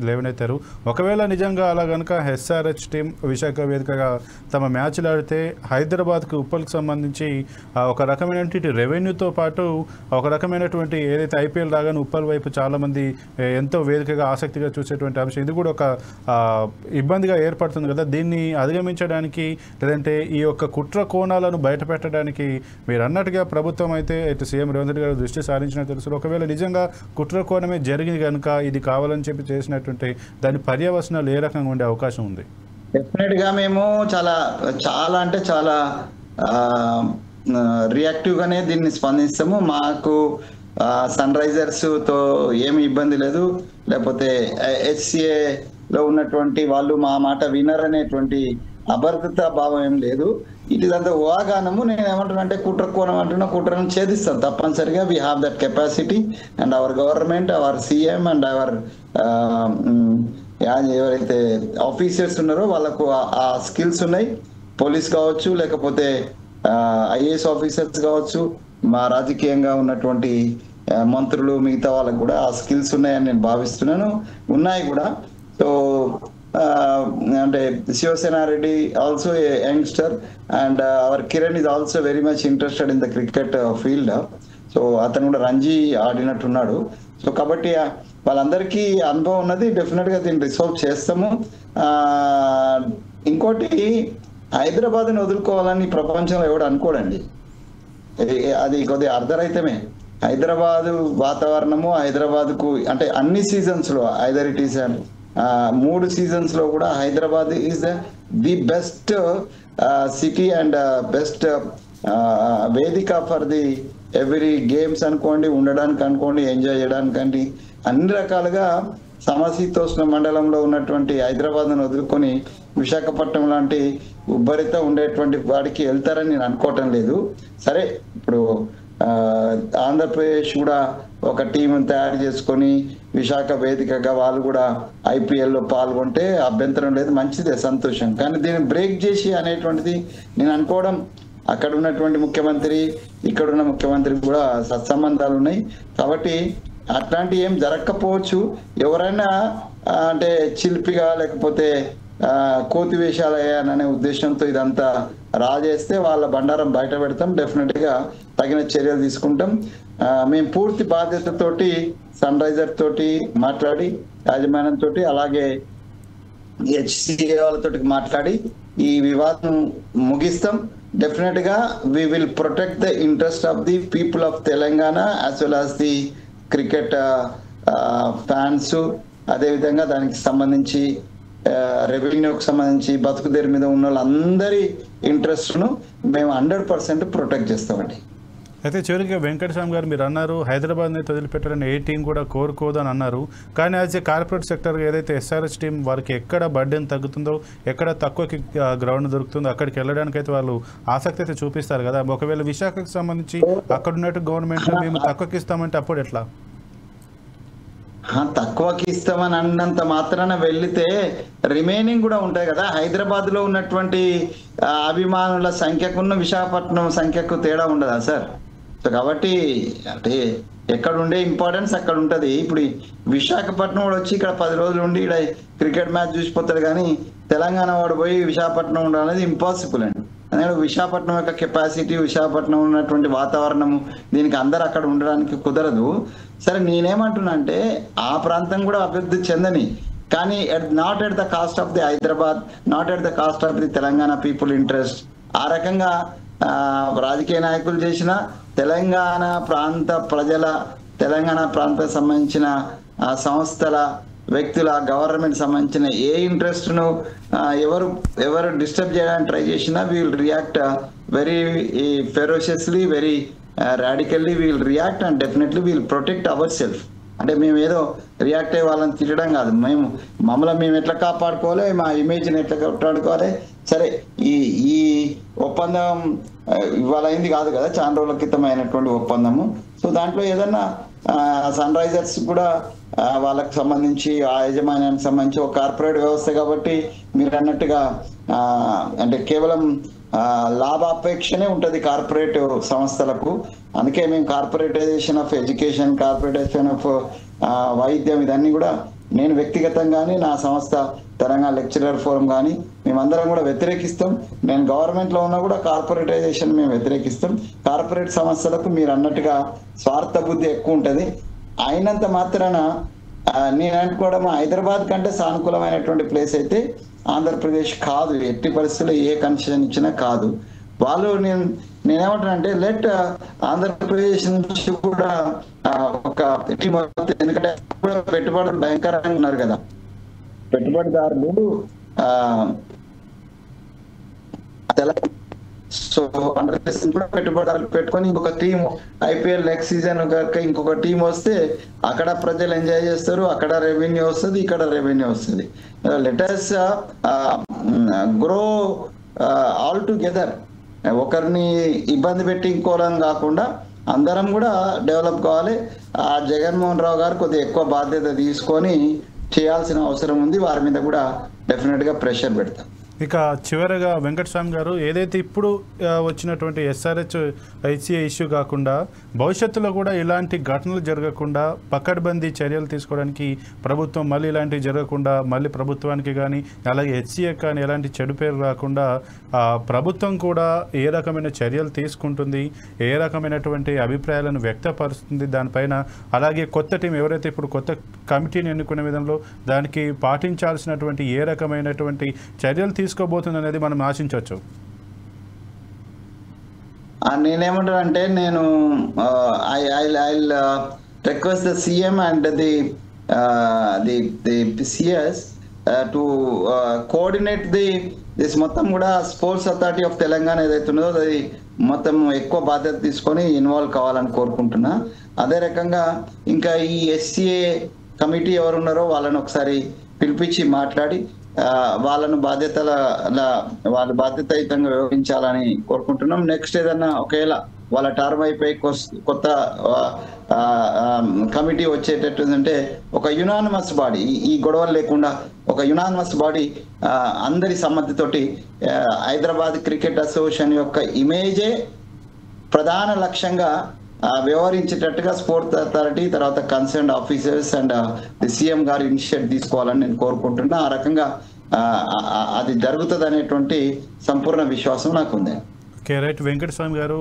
లేవనెత్తారు. ఒకవేళ నిజంగా అలా కనుక ఎస్ఆర్హెచ్ టీం విశాఖ వేదికగా తమ మ్యాచ్లు ఆడితే హైదరాబాద్కి ఉప్పల్కి సంబంధించి ఒక రకమైనటువంటి రెవెన్యూతో పాటు ఒక రకమైనటువంటి ఏదైతే ఐపీఎల్ రాగానే ఉప్పల్ వైపు చాలామంది ఎంతో వేదికగా ఆసక్తిగా చూసేటువంటి అంశం, ఇది కూడా ఒక ఇబ్బంది ఏర్పడుతుంది కదా. దీన్ని అధిగమించడానికి లేదంటే ఈ యొక్క కుట్ర కోణాలను బయట పెట్టడానికి మీరు అన్నట్టుగా ప్రభుత్వం అయితే ఇటు సీఎం రేవంత్ రెడ్డి గారు దృష్టి సారించినట్టు తెలుసు. ఒకవేళ నిజంగా కుట్ర కోణమే జరిగింది కనుక ఇది కావాలని చెప్పి చేసినటువంటి దాని పర్యవసనాలు ఏ రకంగా ఉండే అవకాశం ఉంది? డెఫినెట్ గా మేము చాలా అంటే చాలా రియాక్టివ్ గానే దీన్ని స్పందిస్తాము. మాకు సన్ రైజర్స్ తో ఏమి ఇబ్బంది లేదు, లేకపోతే హెచ్సిఏ లో ఉన్నటువంటి వాళ్ళు మా మాట వినరనేటువంటి అభద్రతా భావం ఏం లేదు. ఇదంతా ఊహాగానము. నేను ఏమంటున్నా అంటే కుట్రకోణం అంటున్నా, కుట్రను ఛేదిస్తాం తప్పనిసరిగా. We have that capacity and our government, our CM and hour ఎవరైతే ఆఫీసర్స్ ఉన్నారో వాళ్ళకు ఆ స్కిల్స్ ఉన్నాయి. పోలీస్ కావచ్చు, లేకపోతే ఐఏఎస్ ఆఫీసర్స్ కావచ్చు, మా రాజకీయంగా ఉన్నటువంటి మంత్రులు మిగతా వాళ్ళకు కూడా ఆ స్కిల్స్ ఉన్నాయని నేను భావిస్తున్నాను, ఉన్నాయి కూడా. సో అంటే Sivasena Reddy also a youngster and our Kiran is also very much interested in the cricket field. So అతను కూడా రంజీ ఆడినట్టున్నాడు. సో కాబట్టి వాళ్ళందరికీ అనుభవం ఉన్నది. డెఫినెట్ గా దీన్ని రిసాల్వ్ చేస్తాము. ఇంకోటి హైదరాబాద్ని వదులుకోవాలని ప్రపంచంలో ఎవడు అనుకోడండి. అది కొద్దిగా అర్ధరహితమే. హైదరాబాదు వాతావరణము హైదరాబాద్కు అంటే అన్ని సీజన్స్లో ఐదర్ ఇట్ ఈస్ 3 సీజన్స్లో కూడా Hyderabad is the best city and best వేదిక ఫర్ ది ఎవ్రీ గేమ్స్ అనుకోండి, ఉండడానికి అనుకోండి, ఎంజాయ్ చేయడానికండి, అన్ని రకాలుగా సమశీతోష్ణ మండలంలో ఉన్నటువంటి హైదరాబాద్ను వదులుకొని విశాఖపట్నం లాంటి ఉబ్బరిత ఉండేటువంటి వాడికి వెళ్తారని నేను అనుకోవటం లేదు. సరే, ఇప్పుడు ఆంధ్రప్రదేశ్ కూడా ఒక టీంని తయారు చేసుకొని విశాఖ వేదికగా వాళ్ళు కూడా ఐపీఎల్లో పాల్గొంటే అభ్యంతరం లేదు, మంచిదే, సంతోషం. కానీ దీన్ని బ్రేక్ చేసి అనేటువంటిది నేను అనుకోవడం, అక్కడ ఉన్నటువంటి ముఖ్యమంత్రి ఇక్కడున్న ముఖ్యమంత్రి కూడా సత్సంబంధాలు ఉన్నాయి కాబట్టి అట్లాంటి ఏం జరగకపోవచ్చు. ఎవరైనా అంటే చిలిపిగా లేకపోతే కోతి వేషాలు అయ్యాననే ఉద్దేశంతో ఇదంతా రాజేస్తే వాళ్ళ బండారం బయట పెడతాం, డెఫినెట్గా తగిన చర్యలు తీసుకుంటాం. మేము పూర్తి బాధ్యతతోటి సన్ రైజర్ తోటి మాట్లాడి యాజమాన్యంతో అలాగే హెచ్సిఏ వాళ్ళతో మాట్లాడి ఈ వివాదం ముగిస్తాం. డెఫినెట్గా we will protect the interest of the people of Telangana as well as the cricket fans. అదేవిధంగా దానికి సంబంధించి రెవెన్యూకి సంబంధించి బతుకుదేరు మీద ఉన్న వాళ్ళందరి ఇంట్రెస్ట్ను మేము 100% ప్రొటెక్ట్ చేస్తామండి. అయితే చివరికి వెంకటస్వామి గారు మీరు అన్నారు హైదరాబాద్ని వదిలిపెట్టాలని ఏ టీం కూడా కోరుకోదు అని అన్నారు. కానీ యాజ్ ఏ కార్పొరేట్ సెక్టర్ ఏదైతే ఎస్ఆర్హెచ్ టీం వారికి ఎక్కడ బర్డెన్ తగ్గుతుందో, ఎక్కడ తక్కువకి గ్రౌండ్ దొరుకుతుందో అక్కడికి వెళ్ళడానికి అయితే వాళ్ళు ఆసక్తి అయితే చూపిస్తారు కదా. ఒకవేళ విశాఖకు సంబంధించి అక్కడ ఉన్నట్టు గవర్నమెంట్ మేము తక్కువకి ఇస్తామంటే అప్పుడు ఎట్లా? తక్కువకి ఇస్తామని అన్నంత మాత్రాన వెళ్తే రిమైనింగ్ కూడా ఉంటాయి కదా. హైదరాబాద్ లో ఉన్నటువంటి అభిమానుల సంఖ్యకున్న విశాఖపట్నం సంఖ్యకు తేడా ఉండదా సార్? సో కాబట్టి అంటే ఎక్కడ ఉండే ఇంపార్టెన్స్ అక్కడ ఉంటుంది. ఇప్పుడు విశాఖపట్నం వాడు వచ్చి ఇక్కడ 10 రోజులు ఉండి ఇక్కడ క్రికెట్ మ్యాచ్ చూసిపోతాడు, కానీ తెలంగాణ వాడు పోయి విశాఖపట్నం ఉండాలనేది ఇంపాసిబుల్ అండి. అందుకని విశాఖపట్నం యొక్క కెపాసిటీ, విశాఖపట్నం ఉన్నటువంటి వాతావరణము, దీనికి అందరు అక్కడ ఉండడానికి కుదరదు. సరే, నేనేమంటున్నా అంటే ఆ ప్రాంతం కూడా అభివృద్ధి చెందని, కానీ not at the cost of the Hyderabad, not at the cost of the Telangana people interest. ఆ రకంగా రాజకీయ నాయకులు చేసిన తెలంగాణ ప్రాంత ప్రజల, తెలంగాణ ప్రాంతానికి సంబంధించిన సంస్థల, వ్యక్తుల, గవర్నమెంట్ సంబంధించిన ఏ ఇంట్రెస్ట్ను ఎవరు డిస్టర్బ్ చేయడానికి ట్రై చేసినా we will react very ferociously, very radically we will react and definitely we will protect our self. అంటే మేము ఏదో రియాక్ట్ అయ్యి వాళ్ళని తిట్టడం కాదు, మమ్మల్ని మేము ఎట్లా కాపాడుకోవాలి, మా ఇమేజ్ని ఎట్లా కాపాడుకోవాలి. సరే, ఈ ఒప్పందం ఇవాళ అయింది కాదు కదా, చాలా రోజుల క్రితం అయినటువంటి ఒప్పందము. సో దాంట్లో ఏదన్నా సన్ రైజర్స్ కూడా వాళ్ళకి సంబంధించి ఆ యాజమాన్యానికి సంబంధించి ఒక కార్పొరేట్ వ్యవస్థ కాబట్టి మీరు అన్నట్టుగా అంటే కేవలం లాభాపేక్షనే ఉంటుంది కార్పొరేట్ సంస్థలకు. అందుకే మేము corporatisation of education, corporatisation of వైద్యం, ఇదన్నీ కూడా నేను వ్యక్తిగతంగా కానీ నా సంస్థ తెలంగాణ లెక్చరర్ ఫోరం కానీ మేమందరం కూడా వ్యతిరేకిస్తాం. నేను గవర్నమెంట్లో ఉన్నా కూడా కార్పొరేటైజేషన్ మేము వ్యతిరేకిస్తాం. కార్పొరేట్ సంస్థలకు మీరు అన్నట్టుగా స్వార్థ బుద్ధి ఎక్కువ ఉంటుంది. అయినంత మాత్రాన నేను అనుకోవడం హైదరాబాద్ కంటే సానుకూలమైనటువంటి ప్లేస్ అయితే ఆంధ్రప్రదేశ్ కాదు, ఎట్టి పరిస్థితుల్లో ఏ కన్సెషన్ ఇచ్చినా కాదు. వాళ్ళు నేనేమంటాను అంటే లెట్ ఆంధ్రప్రదేశ్ నుంచి కూడా ఒక టీం, ఎందుకంటే పెట్టుబడులు భయంకరంగా ఉన్నారు కదా, పెట్టుబడిదారులు సో ఆంధ్రప్రదేశ్ కూడా పెట్టుబడులు పెట్టుకొని ఇంకొక టీం ఐపీఎల్ నెక్స్ట్ సీజన్ ఇంకొక టీం వస్తే అక్కడ ప్రజలు ఎంజాయ్ చేస్తారు, అక్కడ రెవెన్యూ వస్తుంది, ఇక్కడ రెవెన్యూ వస్తుంది. Letters grow all together. ఒకరిని ఇబ్బంది పెట్టి ఇంకోరం కాకుండా అందరం కూడా డెవలప్ కావాలి. ఆ జగన్మోహన్ రావు గారు కొద్దిగా ఎక్కువ బాధ్యత తీసుకొని చేయాల్సిన అవసరం ఉంది. వారి మీద కూడా డెఫినెట్గా ప్రెషర్ పెడతాం. ఇక చివరగా వెంకటస్వామి గారు, ఏదైతే ఇప్పుడు వచ్చినటువంటి ఎస్ఆర్హెచ్ ఐసీఏ ఇష్యూ కాకుండా భవిష్యత్తులో కూడా ఇలాంటి ఘటనలు జరగకుండా పకడ్బందీ చర్యలు తీసుకోవడానికి ప్రభుత్వం మళ్ళీ ఇలాంటివి జరగకుండా మళ్ళీ ప్రభుత్వానికి కానీ అలాగే హెచ్సిఏ కానీ ఎలాంటి చెడు పేరు రాకుండా ప్రభుత్వం కూడా ఏ రకమైన చర్యలు తీసుకుంటుంది, ఏ రకమైనటువంటి అభిప్రాయాలను వ్యక్తపరుస్తుంది దానిపైన, అలాగే కొత్త టీం ఎవరైతే ఇప్పుడు కొత్త కమిటీని ఎన్నుకునే విధంలో దానికి పాటించాల్సినటువంటి ఏ రకమైనటువంటి చర్యలు తీసుకోబోతుంది అనేది మనం ఆశించవచ్చు? నేనేమంటాను అంటే నేను I request the CM and the CS to coordinate this మొత్తం కూడా స్పోర్ట్స్ అథారిటీ ఆఫ్ తెలంగాణ ఏదైతే ఉన్నదో అది మొత్తం ఎక్కువ బాధ్యత తీసుకొని ఇన్వాల్వ్ కావాలని కోరుకుంటున్నా. అదే రకంగా ఇంకా ఈ ఎస్సీఏ కమిటీ ఎవరు ఉన్నారో వాళ్ళని ఒకసారి పిలిపించి మాట్లాడి వాళ్ళను వాళ్ళ బాధ్యతాయుతంగా వ్యవహరించాలని కోరుకుంటున్నాం. నెక్స్ట్ ఏదన్నా ఒకవేళ వాళ్ళ టర్మ్ అయిపోయి కొత్త కమిటీ వచ్చేటట్టు అంటే ఒక యునానిమస్ బాడీ, ఈ గొడవలు లేకుండా ఒక యునానిమస్ బాడీ అందరి సమ్మతితోటి హైదరాబాద్ క్రికెట్ అసోసియేషన్ యొక్క ఇమేజే ప్రధాన లక్ష్యంగా వ్యవహరించేటట్టుగా స్పోర్ట్స్ అథారిటీ తర్వాత కన్సర్న్ ఆఫీసర్స్ అండ్ సీఎం గారు ఇనిషియేట్ తీసుకోవాలని నేను కోరుకుంటున్నా. ఆ రకంగా అది జరుగుతుంది అనేటువంటి సంపూర్ణ విశ్వాసం నాకు ఉంది. Okay, right. వెంకటస్వామి గారు,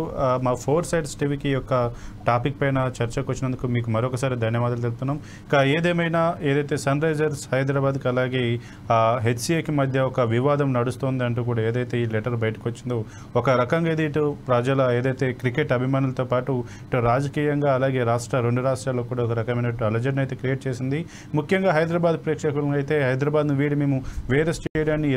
మా 4 Sides టీవీకి యొక్క టాపిక్ పైన చర్చకు వచ్చినందుకు మీకు మరొకసారి ధన్యవాదాలు తెలుపుతున్నాం. ఇంకా ఏదేమైనా ఏదైతే సన్ రైజర్స్ హైదరాబాద్కి అలాగే హెచ్సిఏకి మధ్య ఒక వివాదం నడుస్తుంది అంటూ కూడా ఏదైతే ఈ లెటర్ బయటకు వచ్చిందో ఒక రకంగా ఇది ఇటు ప్రజల ఏదైతే క్రికెట్ అభిమానులతో పాటు ఇటు రాజకీయంగా అలాగే రెండు రాష్ట్రాల్లో కూడా ఒక రకమైన అలజడిని అయితే క్రియేట్ చేసింది. ముఖ్యంగా హైదరాబాద్ ప్రేక్షకులను అయితే హైదరాబాద్ను వీడి మేము వేరే స్టేడియాన్ని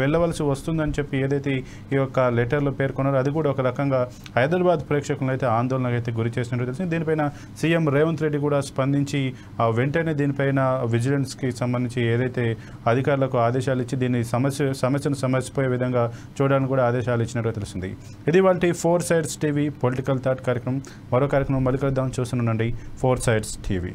వెళ్ళవలసి వస్తుందని చెప్పి ఏదైతే ఈ యొక్క లెటర్లో పేర్కొన్నారు అది కూడా ఒక రకంగా హైదరాబాద్ ప్రేక్షకులను అయితే ఆందోళనకు అయితే గురి చేసినట్టు తెలిసింది. దీనిపైన సీఎం రేవంత్ రెడ్డి కూడా స్పందించి వెంటనే దీనిపైన విజిలెన్స్కి సంబంధించి ఏదైతే అధికారులకు ఆదేశాలు ఇచ్చి దీన్ని సమస్యను సమర్చిపోయే విధంగా చూడడానికి కూడా ఆదేశాలు ఇచ్చినట్టు తెలిసింది. ఇది వాళ్ళ 4 Sides టీవీ పొలిటికల్ థాట్ కార్యక్రమం. మరో కార్యక్రమం మళ్ళీ కలుద్దాం. చూస్తుండండి 4 Sides టీవీ.